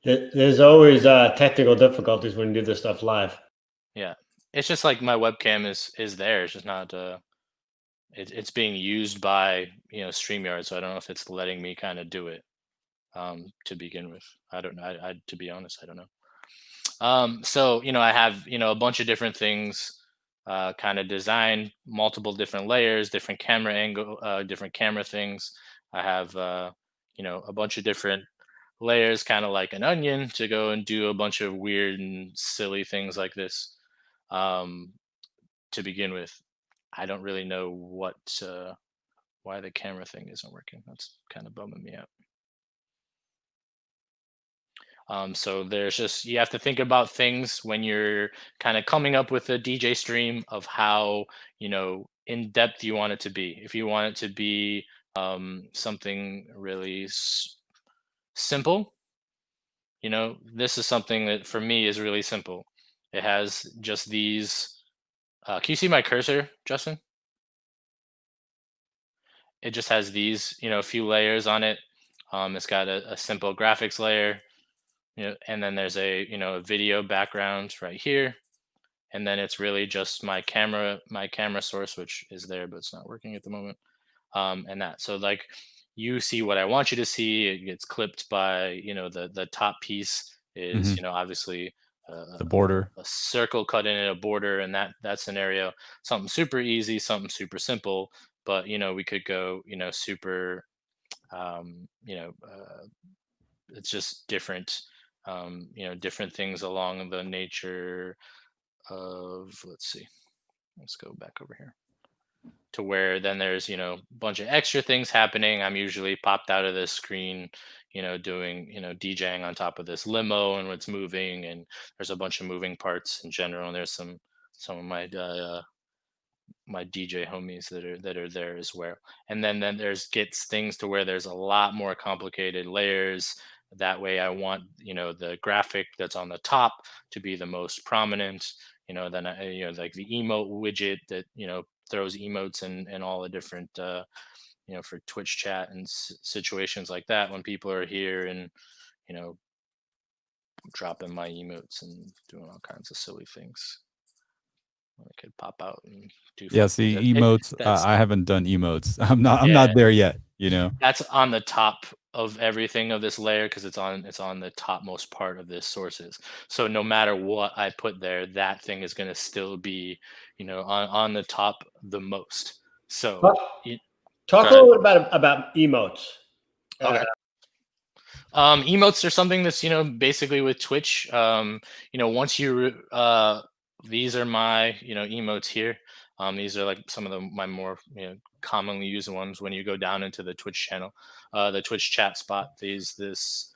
There's always technical difficulties when you do this stuff live. Yeah, it's just like my webcam is there. It's just not. It's being used by StreamYard, so I don't know if it's letting me kind of do it to begin with. I don't know. I to be honest, I don't know. So I have a bunch of different things kind of designed, multiple different layers, different camera angle, different camera things. I have a bunch of different layers, kind of like an onion, to go and do a bunch of weird and silly things like this. To begin with, I don't really know why the camera thing isn't working. That's kind of bumming me out. So there's just, you have to think about things when you're kind of coming up with a DJ stream of how in depth you want it to be. If you want it to be something really simple, this is something that for me is really simple. It has just these. Can you see my cursor, Justin? It just has these, a few layers on it. It's got a simple graphics layer. And then there's a video background right here, and then it's really just my camera source, which is there but it's not working at the moment, and that. So like you see what I want you to see. It gets clipped by the top piece is obviously The border. a circle cut in a border, and that scenario, something super easy, something super simple. But we could go super it's just different different things along the nature of, let's go back over here to where then there's a bunch of extra things happening. I'm usually popped out of this screen doing DJing on top of this limo, and it's moving, and there's a bunch of moving parts in general, and there's some of my DJ homies that are there as well. And then there's gets things to where there's a lot more complicated layers. That way I want, the graphic that's on the top to be the most prominent, then like the emote widget that, throws emotes and all the different, for Twitch chat and situations like that, when people are here and, dropping my emotes and doing all kinds of silly things. I could pop out and do. Yeah, see, emotes. I haven't done emotes. I'm Yeah, not there yet. That's on the top of everything of this layer because it's on the topmost part of this sources. So no matter what I put there, that thing is going to still be, on the top the most. So talk a little bit about emotes. Okay. Emotes are something that's basically with Twitch. Once you these are my emotes here. These are like some of my more commonly used ones when you go down into the Twitch channel, the Twitch chat spot. This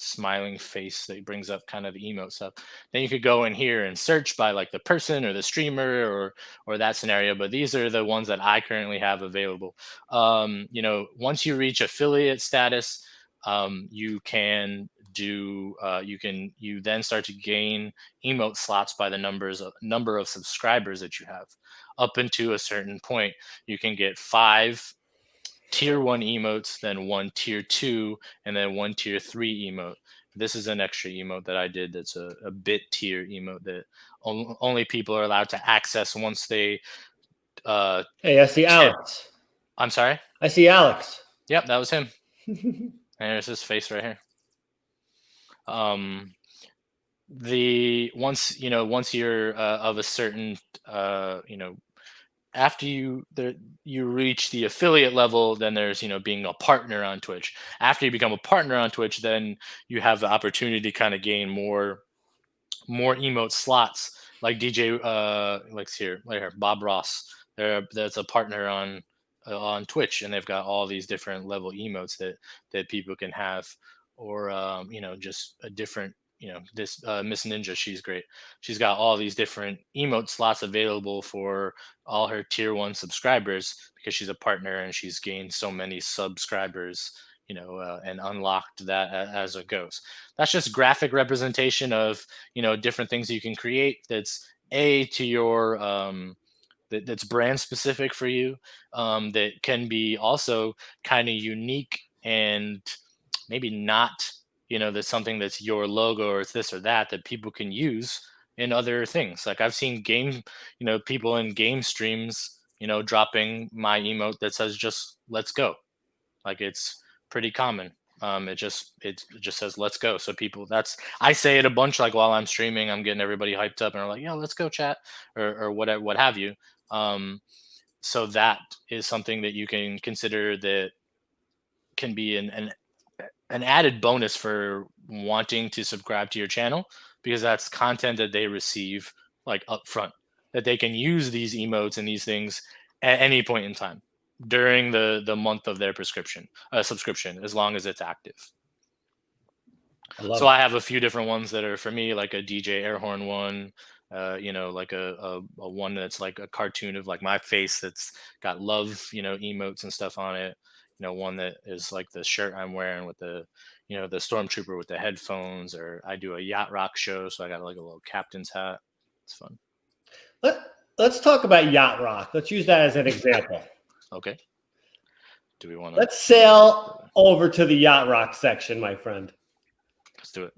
smiling face that brings up kind of the emote stuff. Then you could go in here and search by like the person or the streamer or that scenario. But these are the ones that I currently have available. Once you reach affiliate status, you can do you then start to gain emote slots by the number of subscribers that you have. Up into a certain point, you can get 5 tier 1 emotes, then 1 tier 2, and then 1 tier 3 emote. This is an extra emote that I did that's a bit tier emote that only people are allowed to access once they hey, I see Alex. I'm sorry? I see Alex. Yep, that was him. And there's his face right here. Once you're of a certain after you reach the affiliate level, then there's being a partner on Twitch. After you become a partner on Twitch, then you have the opportunity to kind of gain more more emote slots. Like DJ, like here, right here, Bob Ross. There's a partner on Twitch, and they've got all these different level emotes that people can have, or just a different, this Miss Ninja, she's great. She's got all these different emote slots available for all her tier 1 subscribers because she's a partner and she's gained so many subscribers, and unlocked that as it goes. That's just graphic representation of, different things you can create. That's to your that's brand specific for you, that can be also kind of unique and maybe not, that's something that's your logo or it's this or that people can use in other things. Like I've seen people in game streams, dropping my emote that says just "let's go." Like it's pretty common. It just says "let's go." So I say it a bunch. Like while I'm streaming, I'm getting everybody hyped up and are like, "Yeah, let's go, chat," or whatever, what have you. So that is something that you can consider that can be an added bonus for wanting to subscribe to your channel, because that's content that they receive like up front, that they can use these emotes and these things at any point in time during the month of their subscription, as long as it's active. So I have a few different ones that are for me, like a DJ air horn one, like a one that's like a cartoon of like my face that's got love, emotes and stuff on it. One that is like the shirt I'm wearing with the, the stormtrooper with the headphones, or I do a yacht rock show, so I got like a little captain's hat. It's fun. Let's talk about yacht rock. Let's use that as an example. Okay. Do we want to? Let's sail over to the yacht rock section, my friend. Let's do it.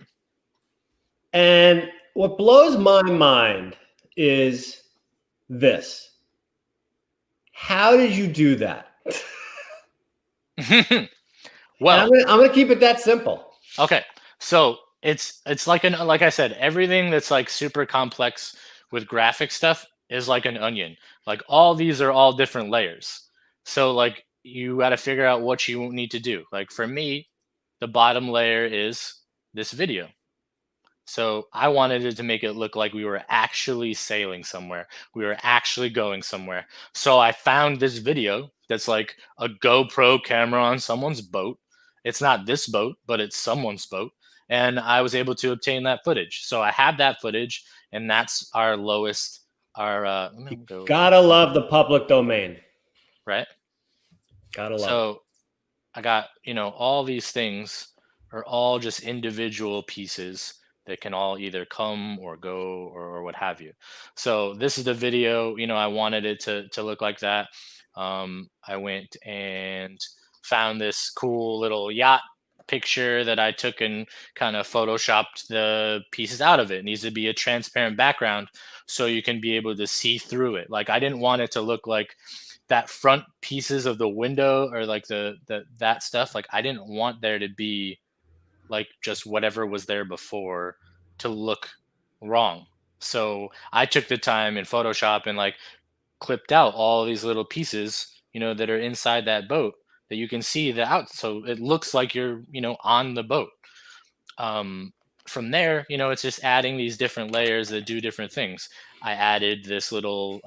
And what blows my mind is this. How did you do that? Well, I'm going to keep it that simple. Okay. So it's like like I said, everything that's like super complex with graphic stuff is like an onion. Like all these are all different layers. So like you got to figure out what you need to do. Like for me, the bottom layer is this video. So I wanted it to make it look like we were actually sailing somewhere. We were actually going somewhere. So I found this video that's like a GoPro camera on someone's boat. It's not this boat, but it's someone's boat. And I was able to obtain that footage. So I have that footage, and that's our lowest. Gotta love the public domain. Right? Gotta love it. So I got, all these things are all just individual pieces that can all either come or go or what have you. So this is the video, I wanted it to look like that. I went and found this cool little yacht picture that I took and kind of photoshopped the pieces out of it. It needs to be a transparent background so you can be able to see through it. Like I didn't want it to look like that front pieces of the window or like that stuff. Like I didn't want there to be like just whatever was there before to look wrong. So I took the time in Photoshop and like clipped out all these little pieces, that are inside that boat that you can see the out. So it looks like you're, on the boat. From there, it's just adding these different layers that do different things. I added this little,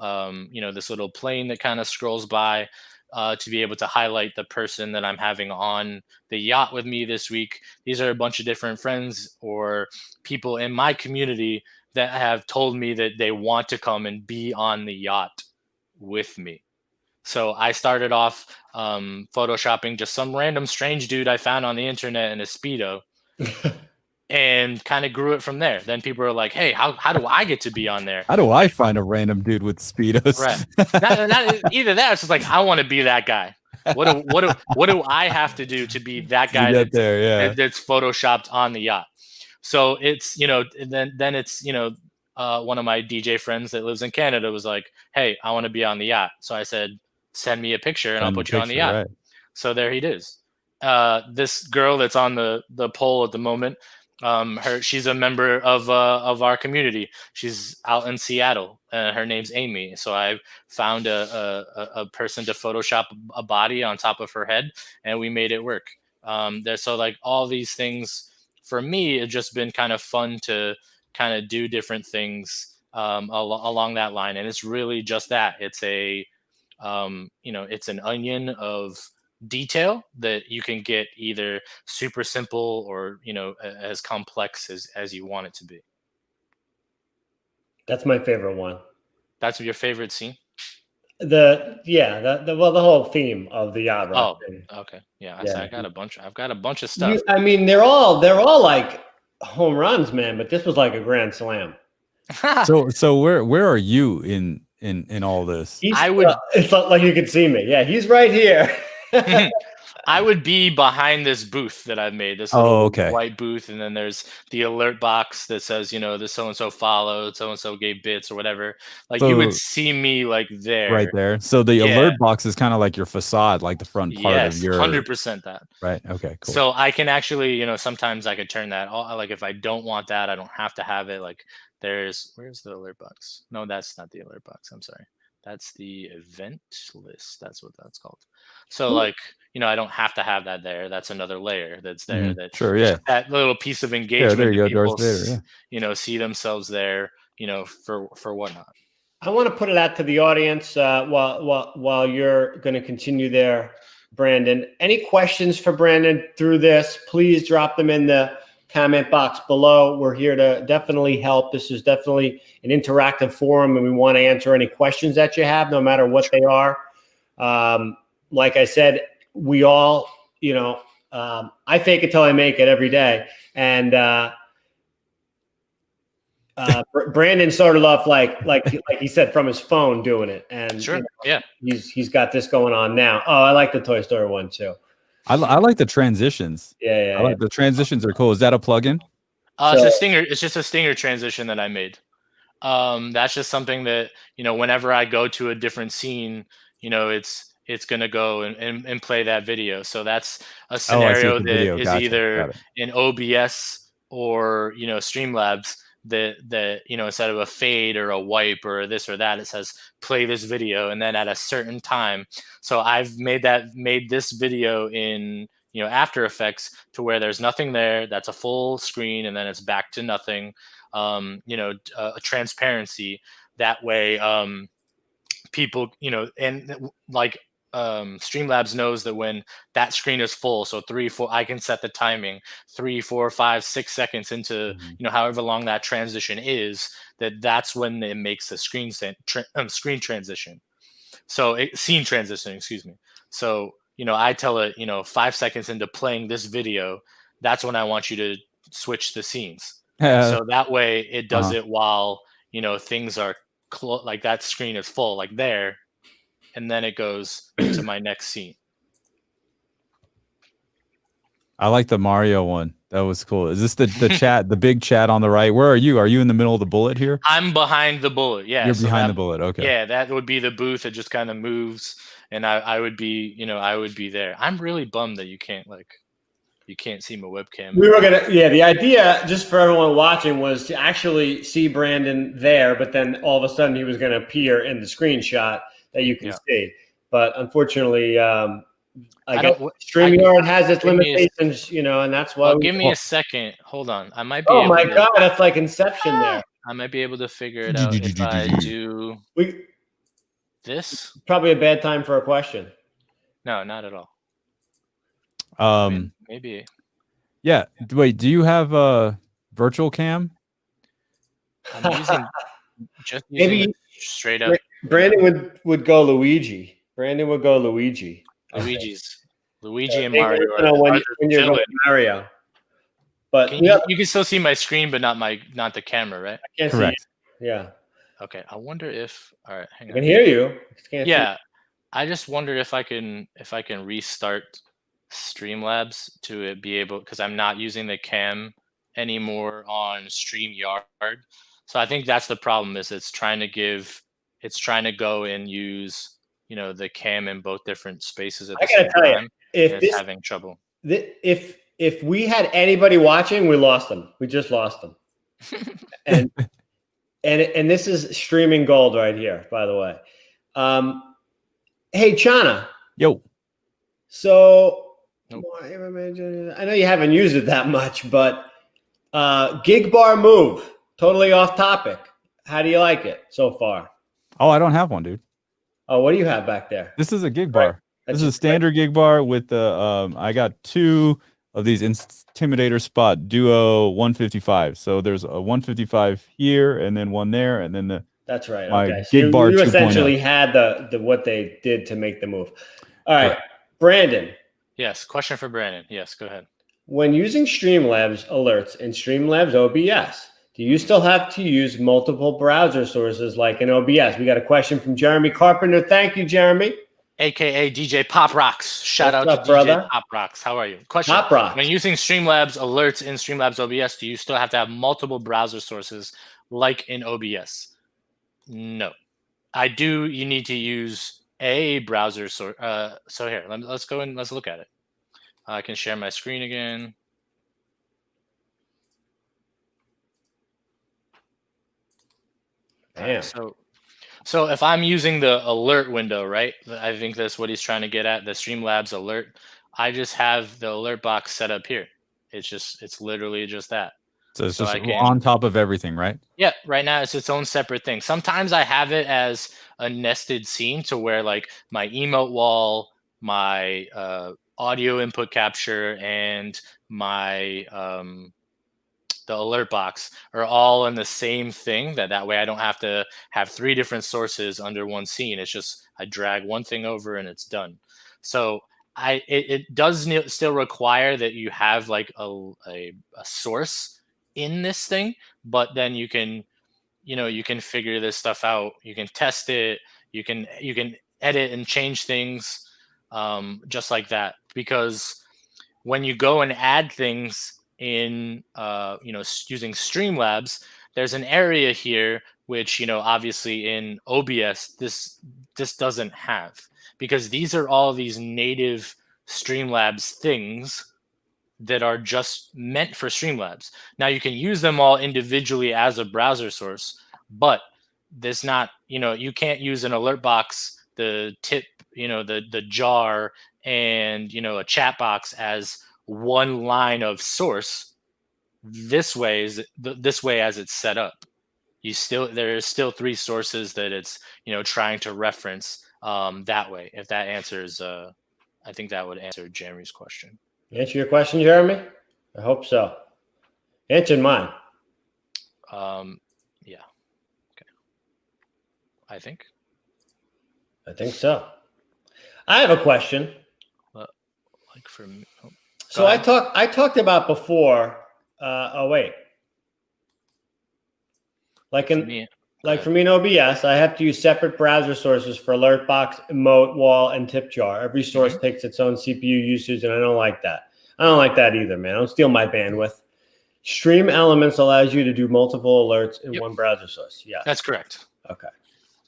this little plane that kind of scrolls by to be able to highlight the person that I'm having on the yacht with me this week. These are a bunch of different friends or people in my community that have told me that they want to come and be on the yacht with me. So I started off photoshopping just some random strange dude I found on the internet in a Speedo. And kind of grew it from there. Then people are like, "Hey, how do I get to be on there? How do I find a random dude with Speedos?" Right. not either that. It's just like I want to be that guy. What do I have to do to be that guy that's photoshopped on the yacht? So it's then it's one of my DJ friends that lives in Canada was like, "Hey, I want to be on the yacht." So I said, "Send me a picture and I'll put you on the yacht." Right. So there he is. This girl that's on the poll at the moment. She's a member of our community. She's out in Seattle. Her name's Amy. So I found a person to Photoshop a body on top of her head, and we made it work. So like all these things for me, it's just been kind of fun to kind of do different things along that line. And it's really just that. It's a it's an onion of detail that you can get either super simple or as complex as you want it to be. That's my favorite one. That's your favorite scene? The whole theme of the yacht rock thing. Okay, yeah. Yeah. I've got a bunch of stuff. I mean, they're all like home runs, man. But this was like a grand slam. So where are you in all this? It's like you can see me. Yeah, he's right here. I would be behind this booth that I've made, this little white booth, and then there's the alert box that says, this so-and-so followed, so-and-so gave bits or whatever. Like, you would see me like there. Right there. So the alert box is kind of like your facade, like the front part of your... 100% that. Right, okay, cool. So I can actually, sometimes I could turn that off. Like, if I don't want that, I don't have to have it. Like, where's the alert box? No, that's not the alert box. I'm sorry. That's the event list. That's what that's called. So like, I don't have to have that there. That's another layer that's there. That sure, yeah. That little piece of engagement. There you go, people, Darth Vader, see themselves there, for whatnot. I want to put it out to the audience while you're going to continue there, Brandon. Any questions for Brandon through this? Please drop them in the comment box below. We're here to definitely help. This is definitely an interactive forum, and we want to answer any questions that you have, no matter what they are. Like I said, we all, I fake it till I make it every day. And Brandon started off like he said, from his phone doing it. And sure, yeah, he's got this going on now. Oh, I like the Toy Story one too. I like the transitions. Yeah. The transitions are cool. Is that a plugin? It's a Stinger. It's just a Stinger transition that I made. That's just something that, whenever I go to a different scene, it's going to go and play that video. So that's a scenario that is either in OBS or, Streamlabs that, instead of a fade or a wipe or this or that, it says play this video. And then at a certain time, so I've made this video in, After Effects to where there's nothing there. That's a full screen. And then it's back to nothing, a transparency that way. People, and like, Streamlabs knows that when that screen is full, so 3, 4, I can set the timing 3, 4, 5, 6 seconds into however long that transition is. That's when it makes the screen transition. So scene transition, excuse me. So I tell it 5 seconds into playing this video, that's when I want you to switch the scenes. So that way it does it while things are like that screen is full, like there. And then it goes to my next scene. I like the Mario one. That was cool. Is this the chat, the big chat on the right? Where are you? Are you in the middle of the bullet here? I'm behind the bullet. Yeah. You're behind the bullet. Okay. Yeah, that would be the booth. It just kind of moves, and I would be, I would be there. I'm really bummed that you can't see my webcam. We were the idea, just for everyone watching, was to actually see Brandon there, but then all of a sudden he was going to appear in the screenshot that you can see. But unfortunately, StreamYard has its limitations, and that's why. Give me a second. Hold on. I might be. Oh my God, that's like Inception there. I might be able to figure it out if I do this. Probably a bad time for a question. No, not at all. Maybe. Yeah. Wait, do you have a virtual cam? I'm using straight up. Brandon would go Luigi. Brandon would go Luigi. Luigi and Mario. When you're going Mario. But you can still see my screen, but not the camera, right? I can't see you. Yeah. Okay. I wonder if. All right. Hang on. I can hear you. Yeah. I just wonder if I can restart Streamlabs to be able, because I'm not using the cam anymore on StreamYard. So I think that's the problem. Is it's trying to go and use the cam in both different spaces at the same time. It's having trouble. If we had anybody watching, we lost them. We just lost them. and this is streaming gold right here, by the way. Hey, Chana. Yo. So I know you haven't used it that much, but Gig Bar Move. totally off topic. How do you like it so far? Oh, I don't have one, dude. Oh, what do you have back there? This is a gig Right. bar. This is a standard gig bar with the I got 2 of these Intimidator Spot Duo 155. So there's a 155 here and then one there and then That's right. my Okay. So gig bar you 2.0. essentially had the what they did to make the move. All right. Correct. Brandon, Yes. Question for Brandon. Yes. Go ahead. when using Streamlabs alerts in Streamlabs OBS, do you still have to use multiple browser sources like in OBS? We got a question from Jeremy Carpenter. Thank you, Jeremy. AKA DJ Pop Rocks. Shout What's out up, to DJ brother? Pop Rocks. How are you? Question. Top Rocks. When using Streamlabs alerts in Streamlabs OBS, do you still have to have multiple browser sources like in OBS? No. I do. You need to use a browser source. So here, let's go and let's look at it. I can share my screen again. Damn. So if I'm using the alert window, right? I think that's what he's trying to get at, the Streamlabs alert. I just have the alert box set up here. It's literally just that. So it's just on top of everything, right? Yeah, right now it's its own separate thing. Sometimes I have it as a nested scene to where like my emote wall, my audio input capture, and my the alert box are all in the same thing. That way I don't have to have 3 different sources under one scene. It's just I drag one thing over and it's done. So it does still require that you have like a source in this thing, but then you can figure this stuff out. You can test it. You can edit and change things just like that. Because when you go and add things in using Streamlabs, there's an area here which obviously in OBS this doesn't have, because these are all these native Streamlabs things that are just meant for Streamlabs. Now you can use them all individually as a browser source, but there's not, you can't use an alert box, the tip, the jar, and a chat box as one line of source. This way as it's set up. There's still 3 sources that it's trying to reference that way. If that answers, I think that would answer Jeremy's question. Answer your question, Jeremy? I hope so. Answered mine. Yeah. Okay. I think so. I have a question. Like for me. Oh, so I talked about before. Like for me in OBS, I have to use separate browser sources for alert box, emote, wall, and tip jar. Every source takes its own CPU usage, and I don't like that. I don't like that either, man. Don't steal my bandwidth. Stream Elements allows you to do multiple alerts in one browser source. Yeah, that's correct. Okay.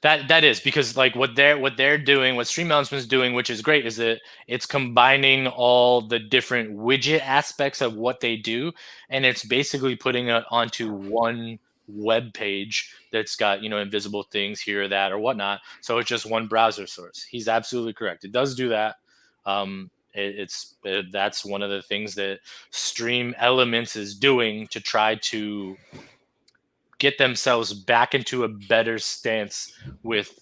That is because like what they're doing, what Stream Elements is doing, which is great, is that it's combining all the different widget aspects of what they do, and it's basically putting it onto one web page that's got invisible things here or that or whatnot. So it's just one browser source. He's absolutely correct. It does do that. That's one of the things that Stream Elements is doing to try to get themselves back into a better stance with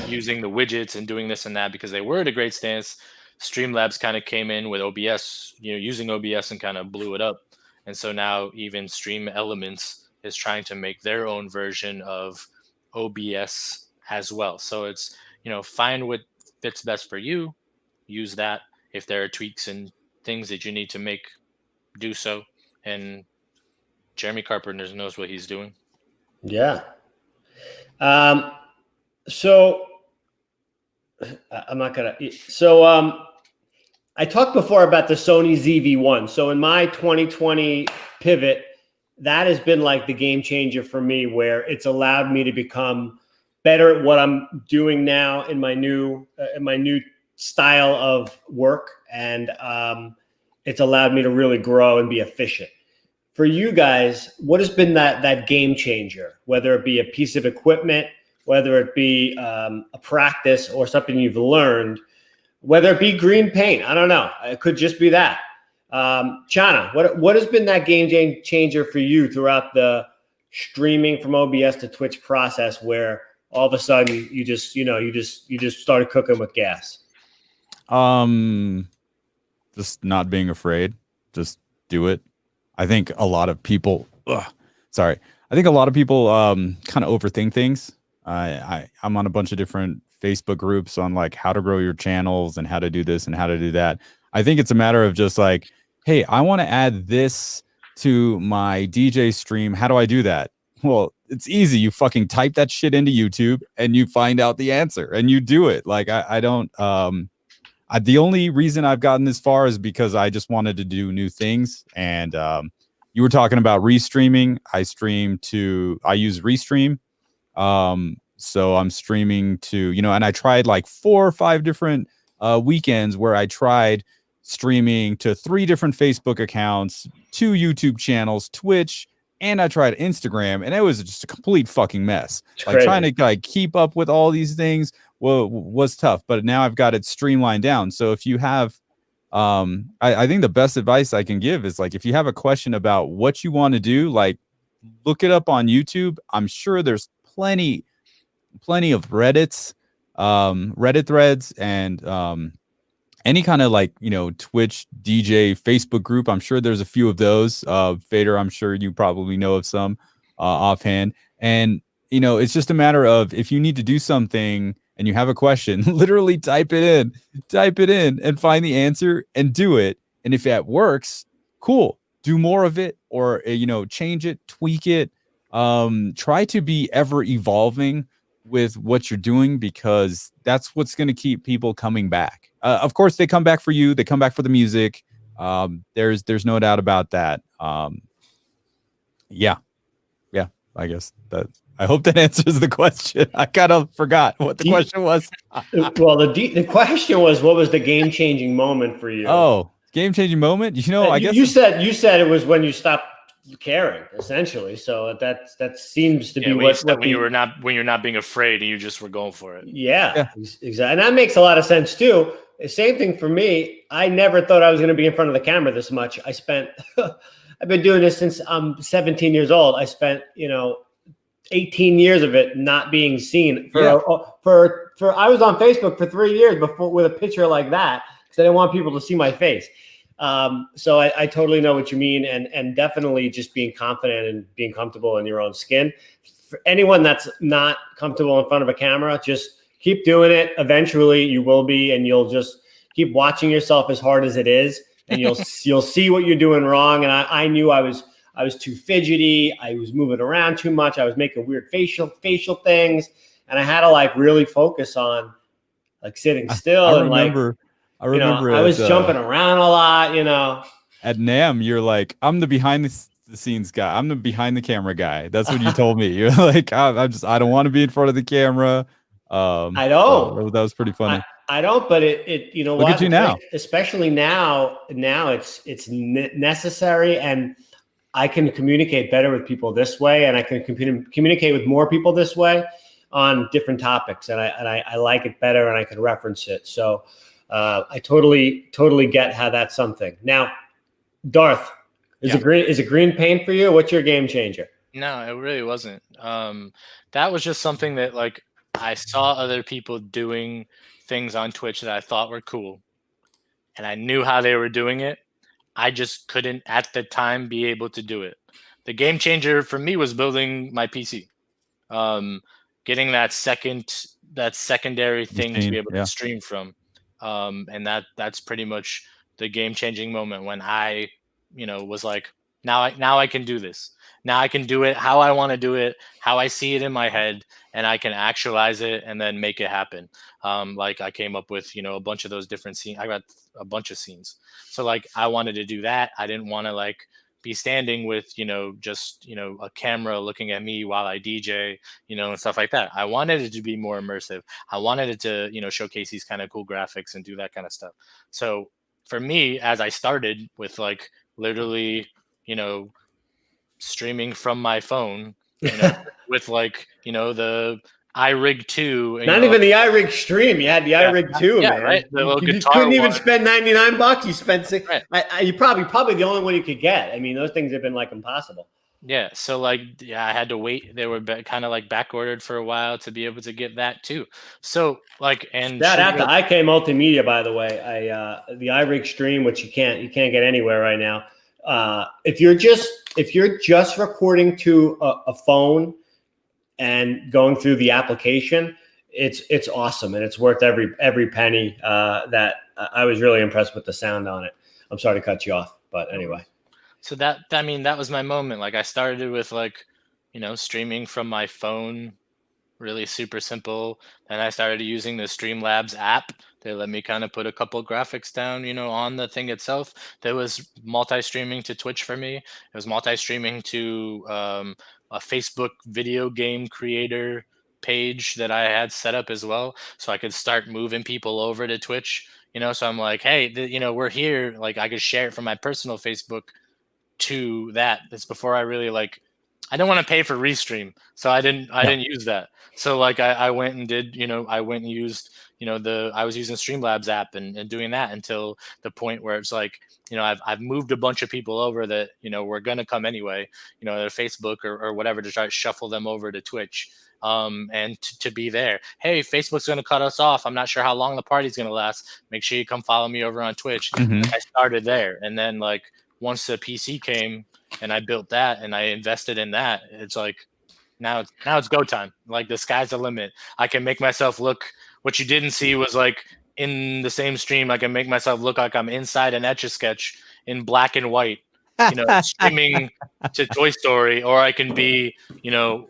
using the widgets and doing this and that, because they were at a great stance. Streamlabs kind of came in with OBS, using OBS, and kind of blew it up. And so now even Stream Elements is trying to make their own version of OBS as well. So it's, find what fits best for you, use that. If there are tweaks and things that you need to make, do so. And Jeremy Carpenter knows what he's doing. Yeah. So I'm not gonna. So I talked before about the Sony ZV-1. So in my 2020 pivot, that has been like the game changer for me, where it's allowed me to become better at what I'm doing now in my new style of work, and it's allowed me to really grow and be efficient. For you guys, what has been that game changer, whether it be a piece of equipment, whether it be a practice or something you've learned, whether it be green paint? I don't know. It could just be that. Chana, what has been that game changer for you throughout the streaming from OBS to Twitch process where all of a sudden you just started cooking with gas? Just not being afraid, just do it. I think a lot of people, I think a lot of people kind of overthink things. I'm on a bunch of different Facebook groups on like how to grow your channels and how to do this and how to do that. I think it's a matter of just like, hey, I want to add this to my DJ stream. How do I do that? Well, it's easy. You fucking type that shit into YouTube and you find out the answer and you do it. Like I don't the only reason I've gotten this far is because I just wanted to do new things. And you were talking about restreaming. I use Restream. So I'm streaming to, and I tried like 4 or 5 different weekends where I tried streaming to 3 different Facebook accounts, 2 YouTube channels, Twitch, and I tried Instagram, and it was just a complete fucking mess. It's like crazy. Trying to like keep up with all these things was tough, but now I've got it streamlined down. So if you have, I think the best advice I can give is like, if you have a question about what you want to do, like look it up on YouTube. I'm sure there's plenty of Reddit threads and any kind of like, Twitch DJ Facebook group. I'm sure there's a few of those. Fader, I'm sure you probably know of some offhand. And, it's just a matter of if you need to do something and you have a question, literally type it in and find the answer and do it. And if that works, cool, do more of it or, change it, tweak it. Try to be ever evolving with what you're doing because that's what's going to keep people coming back. Of course, they come back for you. They come back for the music. There's no doubt about that. Yeah. I guess that. I hope that answers the question. I kind of forgot what the question was. Well, the question was, what was the game-changing moment for you? Oh, game-changing moment. I guess you said it was when you stopped caring, essentially. So that seems to be when you're not being afraid and you just were going for it. Yeah, exactly, and that makes a lot of sense too. The same thing for me. I never thought I was going to be in front of the camera this much. I've been doing this since I'm 17 years old. I spent 18 years of it not being seen. I was on Facebook for 3 years before with a picture like that because I didn't want people to see my face. So I totally know what you mean, and definitely just being confident and being comfortable in your own skin. For anyone that's not comfortable in front of a camera, just keep doing it. Eventually you will be, and you'll just keep watching yourself as hard as it is, and you'll see what you're doing wrong. And I knew I was too fidgety. I was moving around too much. I was making weird facial things, and I had to like really focus on like sitting still. I remember I was jumping around a lot. At NAMM, you're like, I'm the behind the scenes guy. I'm the behind the camera guy. That's what you told me. You're like, I don't want to be in front of the camera. I don't. That was pretty funny. I don't, but Look at you now. Especially now it's necessary, and I can communicate better with people this way, and I can communicate with more people this way on different topics, and I like it better, and I can reference it. So I totally get how that's something. Now, Darth, is it green paint for you? What's your game changer? No, it really wasn't. That was just something that like I saw other people doing things on Twitch that I thought were cool, and I knew how they were doing it. I just couldn't at the time be able to do it. The game changer for me was building my PC, getting that secondary thing to be able to stream from, and that's pretty much the game changing moment when I, was like, now I can do this. Now I can do it how I want to do it, how I see it in my head, and I can actualize it and then make it happen. Like I came up with, a bunch of those different scenes. I got a bunch of scenes. So like I wanted to do that. I didn't want to like be standing with, just, a camera looking at me while I DJ, and stuff like that. I wanted it to be more immersive. I wanted it to, showcase these kind of cool graphics and do that kind of stuff. So for me, as I started with like literally, streaming from my phone, with like, the iRig 2. And, not even the iRig Stream. You had the iRig 2, man. Right. You couldn't even spend $99. You spent $6. Right. You probably the only one you could get. I mean, those things have been like impossible. Yeah, so like, yeah, I had to wait. They were kind of like back ordered for a while to be able to get that too. So like, and Shout out shooting to IK Multimedia, by the way. The iRig stream, which you can't get anywhere right now. If you're just recording to a phone and going through the application, it's awesome, and it's worth every penny. That I was really impressed with the sound on it. I'm sorry to cut you off, but anyway. So that, I mean, that was my moment. Like I started with like, streaming from my phone, really super simple. Then I started using the Streamlabs app. They let me kind of put a couple graphics down, on the thing itself. There was multi-streaming to Twitch for me. It was multi-streaming to a Facebook video game creator page that I had set up as well, so I could start moving people over to Twitch. So I'm like, hey, we're here. Like I could share it from my personal Facebook to that. That's before I really like. I don't want to pay for Restream, so I didn't use that. So like I went and did, I went and used, I was using Streamlabs app and doing that until the point where it's like, I've moved a bunch of people over that, were gonna come anyway, their Facebook or whatever, to try to shuffle them over to Twitch. And to be there. Hey, Facebook's gonna cut us off. I'm not sure how long the party's gonna last. Make sure you come follow me over on Twitch. I started there, and then like once the PC came and I built that and I invested in that, it's like now it's go time. Like the sky's the limit. I can make myself look. What you didn't see was like in the same stream, I can make myself look like I'm inside an Etch-a-Sketch in black and white, streaming to Toy Story, or I can be,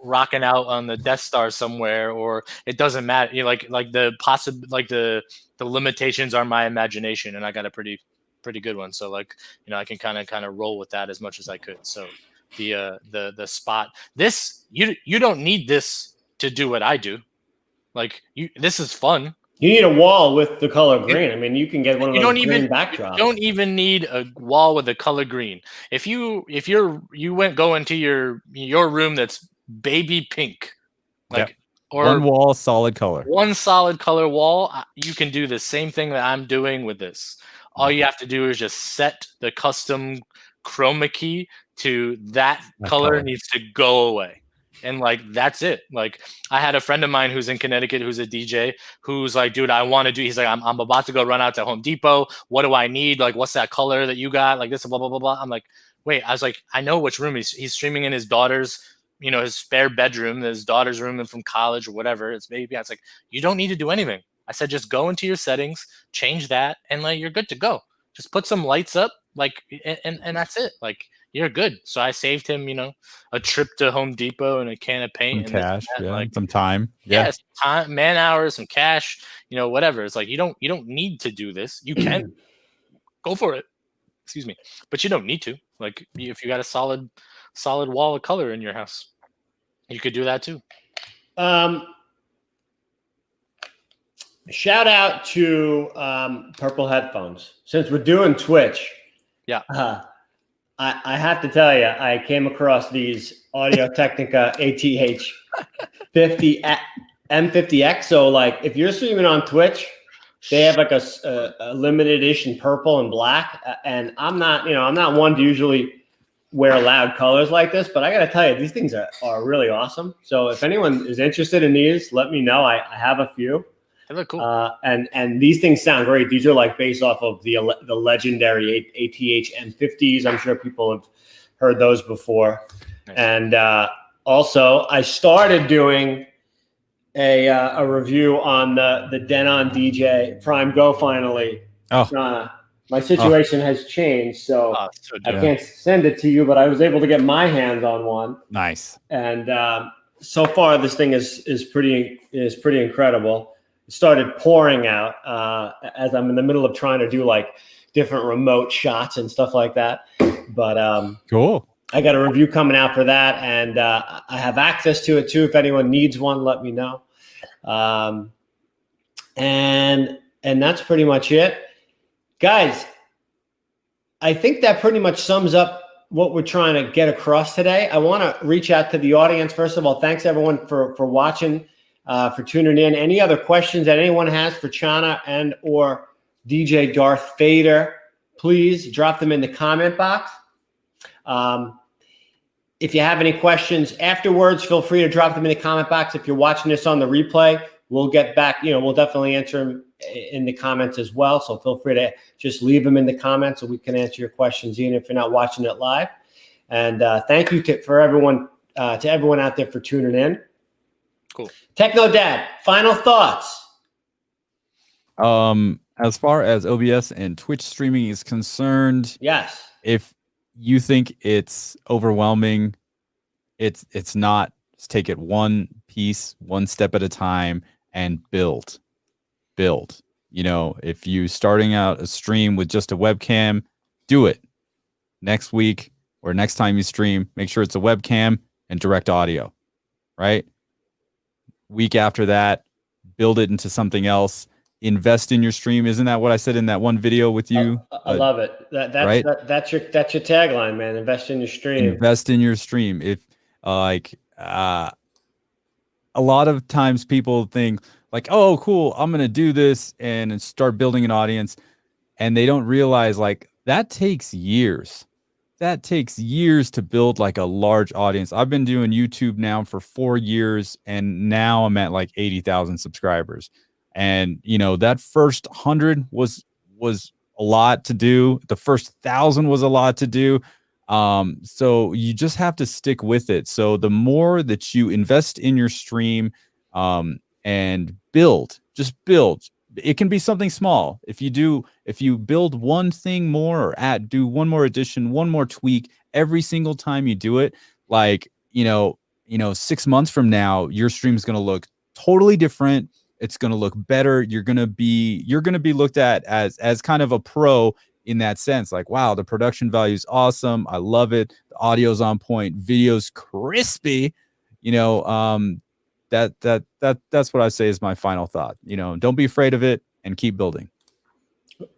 rocking out on the Death Star somewhere, or it doesn't matter. Like the limitations are my imagination, and I got a pretty good one. So like, I can kind of roll with that as much as I could. So the spot, this, you don't need this to do what I do. Like this is fun. You need a wall with the color green. I mean, you can get one of those green backdrops. You don't even need a wall with the color green. If you go into your room that's baby pink, like, or one wall solid color, one solid color wall, you can do the same thing that I'm doing with this. All you have to do is just set the custom chroma key to that color needs to go away. And like, that's it. Like I had a friend of mine who's in Connecticut, who's a DJ, who's like, dude, I want to do, he's like, I'm about to go run out to Home Depot. What do I need? Like, what's that color that you got? Like this, blah, blah, blah, blah. I'm like, wait, I was like, I know which room he's streaming in, his daughter's, his spare bedroom, his daughter's room from college or whatever. It's maybe, I was like, you don't need to do anything. I said, just go into your settings, change that, and like, you're good to go. Just put some lights up, like, and that's it. Like, you're good. So I saved him, a trip to Home Depot and a can of paint, some and cash, like, some time, some time, man hours, some cash, whatever. It's like you don't need to do this. You can go for it. Excuse me, but you don't need to. Like, if you got a solid wall of color in your house, you could do that too. Shout out to Purple Headphones. Since we're doing Twitch, I have to tell you, I came across these Audio Technica ATH 50 M50X. So like, if you're streaming on Twitch, they have like a limited edition purple and black. And I'm not one to usually wear loud colors like this, but I got to tell you, these things are really awesome. So if anyone is interested in these, let me know. I have a few. They look cool. And these things sound great. These are like based off of the legendary ATH M50s. I'm sure people have heard those before. Nice. And also, I started doing a review on the Denon DJ Prime Go finally. My situation has changed, so I can't send it to you, but I was able to get my hands on one. Nice. And so far, this thing is pretty incredible. It started pouring out as I'm in the middle of trying to do like different remote shots and stuff like that. But cool. I got a review coming out for that, and I have access to it too. If anyone needs one, let me know. And that's pretty much it. Guys, I think that pretty much sums up what we're trying to get across today. I want to reach out to the audience. First of all, thanks everyone for watching, for tuning in. Any other questions that anyone has for Chana and or DJ Darth Fader, please drop them in the comment box. if you have any questions afterwards, feel free to drop them in the comment box. If you're watching this on the replay, we'll get back, we'll definitely answer them in the comments as well. So feel free to just leave them in the comments so we can answer your questions, even if you're not watching it live. And thank you to everyone out there for tuning in. Cool. TechnoDad, final thoughts. As far as OBS and Twitch streaming is concerned, yes. If you think it's overwhelming, it's not. Just take it one piece, one step at a time, and build. If you starting out a stream with just a webcam, do it. Next week or next time you stream, make sure it's a webcam and direct audio, right? Week after that, build it into something else. Invest in your stream. Isn't that what I said in that one video with you? I love it. Right? That's your tagline, man. Invest in your stream. Invest in your stream. If a lot of times people think like, oh, cool, I'm gonna do this and start building an audience, and they don't realize like that takes years. That takes years to build like a large audience. I've been doing YouTube now for 4 years, and now I'm at like 80,000 subscribers. And that first 100 was a lot to do. The first 1,000 was a lot to do. So you just have to stick with it. So the more that you invest in your stream, and just build. It can be something small. If you build one thing more or do one more addition, one more tweak every single time you do it, 6 months from now, your stream is going to look totally different. It's going to look better. You're going to be looked at as kind of a pro in that sense. Like, wow, the production value is awesome. I love it. The audio's on point. Video's crispy. That's what I say is my final thought. Don't be afraid of it and keep building.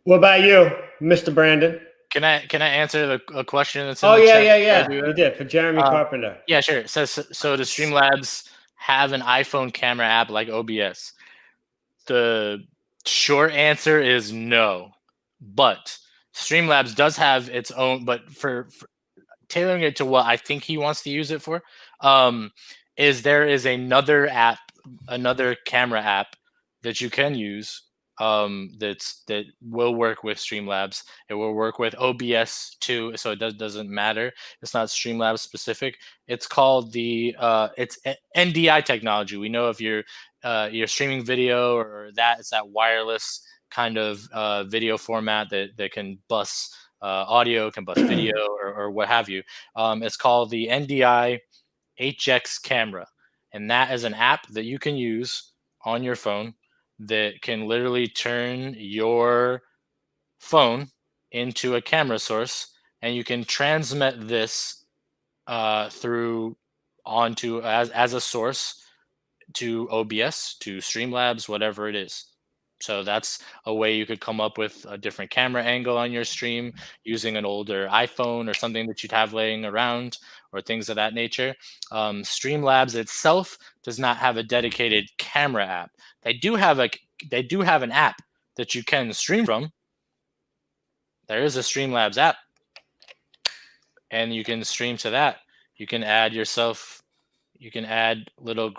What about you, Mr. Brandon? Can I answer a question that's in the chat? Yeah. You did for Jeremy Carpenter. Yeah, sure. So does Streamlabs have an iPhone camera app like OBS? The short answer is no, but Streamlabs does have its own. But for tailoring it to what I think he wants to use it for, there is another app, another camera app that you can use. That will work with Streamlabs. It will work with OBS too, so it doesn't matter. It's not Streamlabs specific. It's called it's NDI technology. We know if you're streaming video or it's that wireless kind of video format that can bus audio, can bus video or what have you. It's called the NDI HX camera, and that is an app that you can use on your phone that can literally turn your phone into a camera source, and you can transmit this through onto as a source to OBS, to Streamlabs, whatever it is. So that's a way you could come up with a different camera angle on your stream using an older iPhone or something that you'd have laying around or things of that nature. Streamlabs itself does not have a dedicated camera app. They do have an app that you can stream from. There is a Streamlabs app, and you can stream to that. You can add yourself. You can add little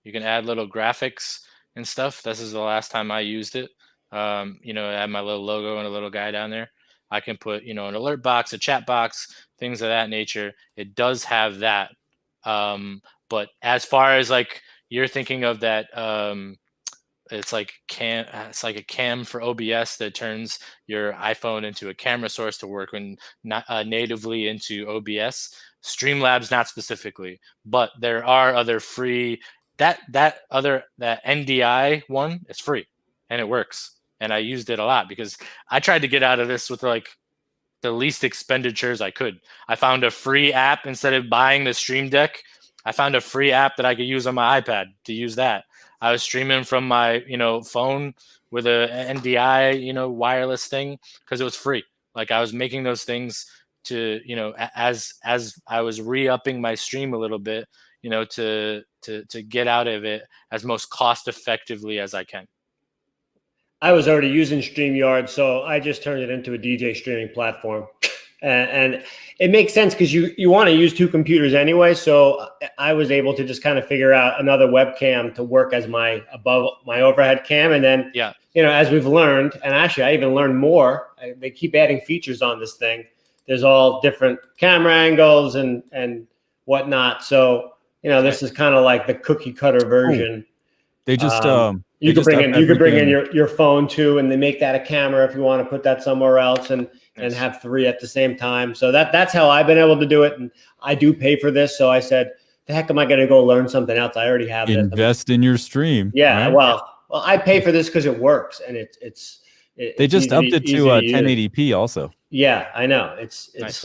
You can add little graphics and stuff. This is the last time I used it. I had my little logo and a little guy down there. I can put, an alert box, a chat box, things of that nature. It does have that. But as far as like you're thinking of that, it's like a cam for OBS that turns your iPhone into a camera source to work natively into OBS. Streamlabs not specifically, but there are other free. That NDI one is free and it works, and I used it a lot because I tried to get out of this with like the least expenditures I could. I found a free app instead of buying the Stream Deck. I found a free app that I could use on my iPad to use that. I was streaming from my phone with a NDI wireless thing because it was free. Like I was making those things to as I was re-upping my stream a little bit, to get out of it as most cost effectively as I can. I was already using StreamYard, so I just turned it into a DJ streaming platform. And it makes sense because you want to use two computers anyway. So I was able to just kind of figure out another webcam to work as my overhead cam. And then, as we've learned, and actually I even learned more, they keep adding features on this thing. There's all different camera angles and whatnot. So, this is kind of like the cookie cutter version. They just, you could bring in your phone too, and they make that a camera if you want to put that somewhere else and have three at the same time. So that's how I've been able to do it. And I do pay for this. So I said, the heck am I going to go learn something else? I already have invest in your stream. Yeah. Right? Well, I pay for this because it works and they just upped it to 1080p also. Yeah, I know. It's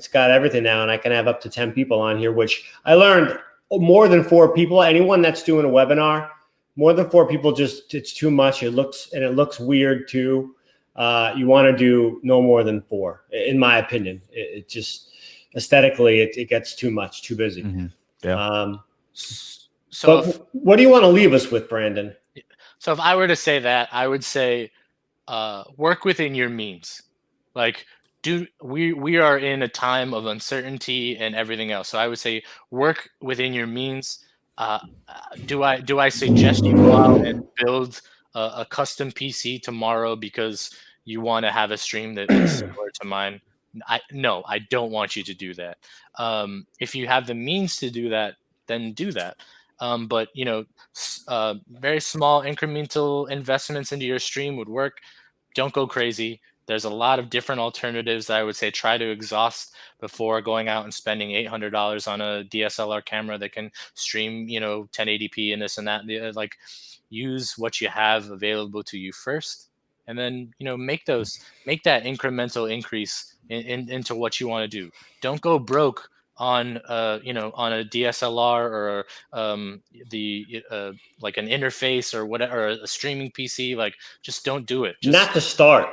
got everything now, and I can have up to 10 people on here, which I learned more than 4 people. Anyone that's doing a webinar, more than 4 people, it's too much. It looks weird too. You want to do no more than 4, in my opinion. It just aesthetically, it gets too much, too busy. Mm-hmm. Yeah. So what do you want to leave us with, Brandon? So if I were to say that, I would say work within your means. Like, we are in a time of uncertainty and everything else. So I would say work within your means. Do I suggest you go out and build a custom PC tomorrow because you want to have a stream that is similar to mine? No, I don't want you to do that. If you have the means to do that, then do that. But very small incremental investments into your stream would work. Don't go crazy. There's a lot of different alternatives that I would say try to exhaust before going out and spending $800 on a DSLR camera that can stream, 1080p and this and that. Like, use what you have available to you first, and then, make that incremental increase into what you want to do. Don't go broke on on a DSLR or like an interface or whatever, or a streaming PC. Like, just don't do it. Not to start.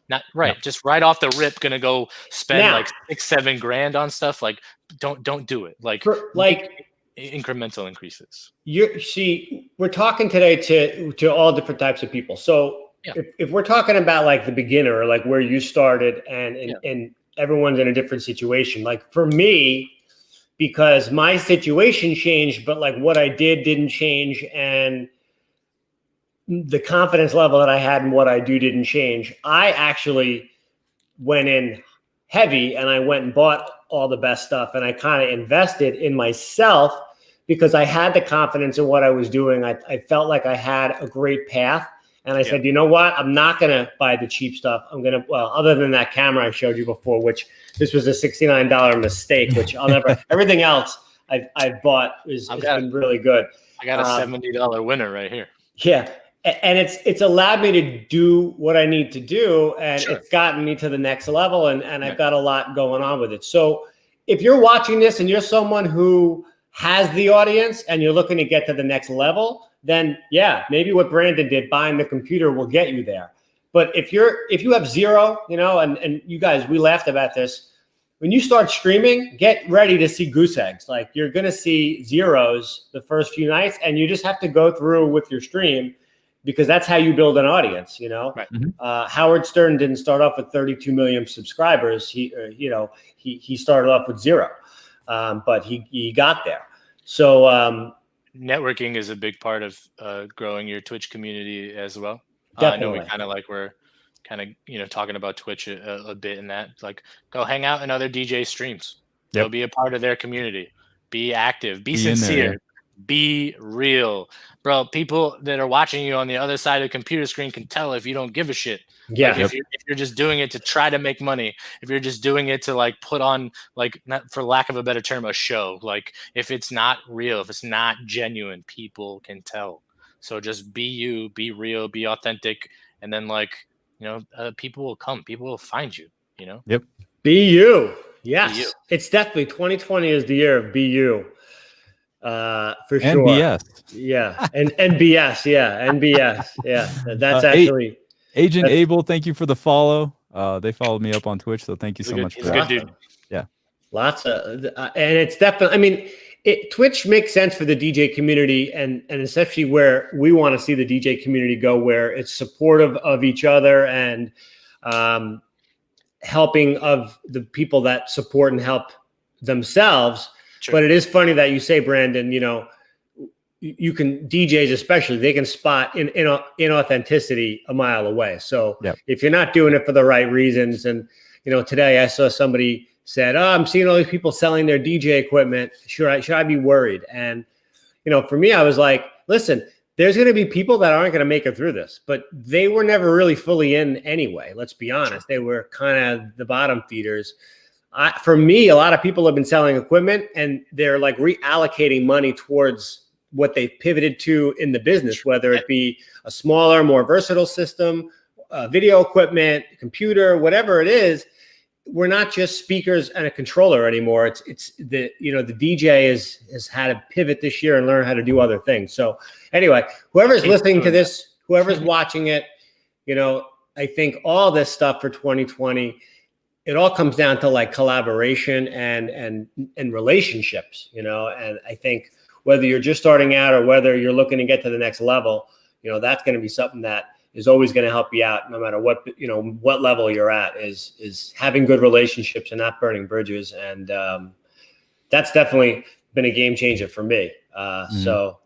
Not right. No. Just right off the rip, gonna go spend like $6-7 grand on stuff. Like, don't do it. Like incremental increases. We're talking today to all different types of people. So if we're talking about like the beginner, like where you started, and everyone's in a different situation. Like for me, because my situation changed, but like what I did didn't change, and the confidence level that I had in what I do didn't change. I actually went in heavy and I went and bought all the best stuff, and I kind of invested in myself because I had the confidence in what I was doing. I felt like I had a great path, and I said, you know what? I'm not going to buy the cheap stuff. I'm going to, other than that camera I showed you before, which this was a $69 mistake, which I'll never, everything else I've bought has been really good. I got a $70 winner right here. Yeah. And it's allowed me to do what I need to do, and it's gotten me to the next level, and I've got a lot going on with it. So if you're watching this and you're someone who has the audience and you're looking to get to the next level, then maybe what Brandon did, buying the computer, will get you there. But if you have zero, and you guys, we laughed about this. When you start streaming, get ready to see goose eggs. Like, you're going to see zeros the first few nights, and you just have to go through with your stream, because that's how you build an audience, Right. Mm-hmm. Howard Stern didn't start off with 32 million subscribers. He started off with 0, but he got there. So networking is a big part of growing your Twitch community as well. I know we we're talking about Twitch a bit in that. Like, go hang out in other DJ streams. Yep. Go be a part of their community. Be active. Be sincere. Be real, bro. People that are watching you on the other side of the computer screen can tell if you don't give a shit. Yeah. Like, if you're just doing it to try to make money, if you're just doing it to like put on, like, not, for lack of a better term, a show. Like, if it's not real, if it's not genuine, people can tell. So just be you, be real, be authentic, and then people will come. People will find you. Yep. Be you. Yes. Be you. It's definitely 2020 is the year of be you. For sure. NBS. Yeah. And NBS. Yeah. NBS. Yeah. That's actually Agent Abel. Thank you for the follow. They followed me up on Twitch, so thank you so much for that. Good dude. Yeah. Lots of, and it's definitely, Twitch makes sense for the DJ community, and especially where we want to see the DJ community go, where it's supportive of each other, and helping of the people that support and help themselves. Sure. But it is funny that you say, Brandon, you can, DJs especially, they can spot inauthenticity a mile away. So if you're not doing it for the right reasons, and today I saw somebody said, "Oh, I'm seeing all these people selling their DJ equipment. Should I be worried?" And for me, I was like, listen, there's going to be people that aren't going to make it through this, but they were never really fully in anyway. Let's be honest. They were kind of the bottom feeders. For me, a lot of people have been selling equipment and they're like reallocating money towards what they've pivoted to in the business, whether it be a smaller, more versatile system, video equipment, computer, whatever it is. We're not just speakers and a controller anymore. It's the DJ has had to pivot this year and learn how to do other things. So anyway, whoever's listening to this, whoever's watching it, I think all this stuff for 2020, it all comes down to like collaboration and relationships, and I think whether you're just starting out or whether you're looking to get to the next level, that's going to be something that is always going to help you out no matter what, what level you're at, is having good relationships and not burning bridges. And that's definitely been a game changer for me. So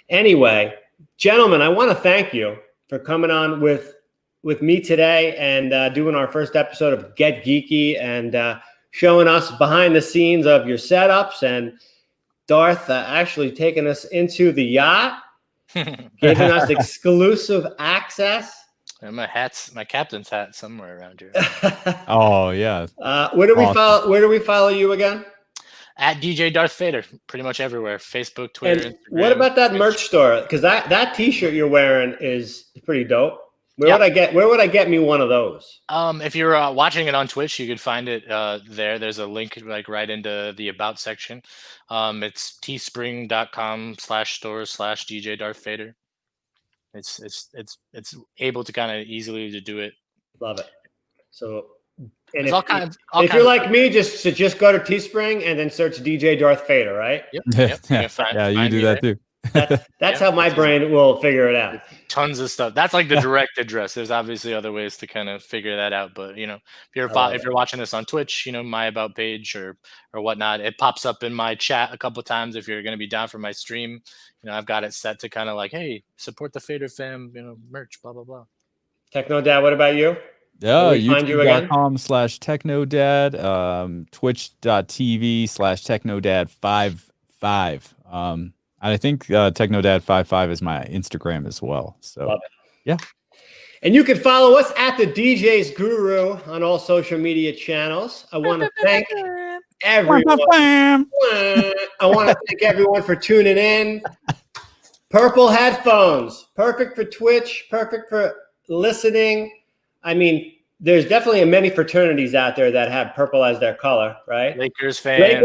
anyway, gentlemen, I want to thank you for coming on with me today and doing our first episode of Get Geeky and showing us behind the scenes of your setups, and Darth actually taking us into the yacht, giving us exclusive access. And my captain's hat somewhere around here. Oh yeah. Where do we follow? Where do we follow you again? At DJ Darth Fader, pretty much everywhere. Facebook, Twitter, And Instagram. what about that merch store? Because that T-shirt you're wearing is pretty dope. Where would I get me one of those? If you're watching it on Twitch, you could find it there. There's a link like right into the about section. It's teespring.com/store/DJ Darth Fader. It's able to kind of easily to do it. Love it. So, and if you're like me, just go to Teespring and then search DJ Darth Fader, right? Yep. You can do that too. That's how my brain will figure it out. Tons of stuff. That's like the direct address. There's obviously other ways to kind of figure that out, but if you're watching this on Twitch, my about page or whatnot, it pops up in my chat a couple of times. If you're going to be down for my stream, I've got it set to kind of like, hey, support the Fader fam, merch, blah blah blah. TechnoDad, what about you? Yeah, youtube.com/TechnoDad, twitch.tv/TechnoDad55. I think TechnoDad55 is my Instagram as well. So, love it. Yeah. And you can follow us at the DJ's Guru on all social media channels. I want to thank everyone. I want to thank everyone for tuning in. Purple headphones, perfect for Twitch, perfect for listening. I mean, there's definitely many fraternities out there that have purple as their color, right? Lakers fans. I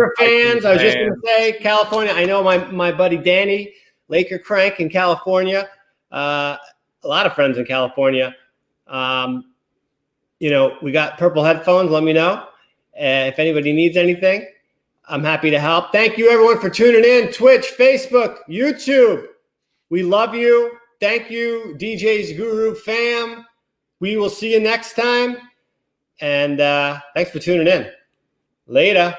was just going to say California. I know my buddy Danny, Laker crank in California. A lot of friends in California. We got purple headphones. Let me know if anybody needs anything. I'm happy to help. Thank you, everyone, for tuning in. Twitch, Facebook, YouTube. We love you. Thank you, DJ's Guru fam. We will see you next time. And thanks for tuning in. Later.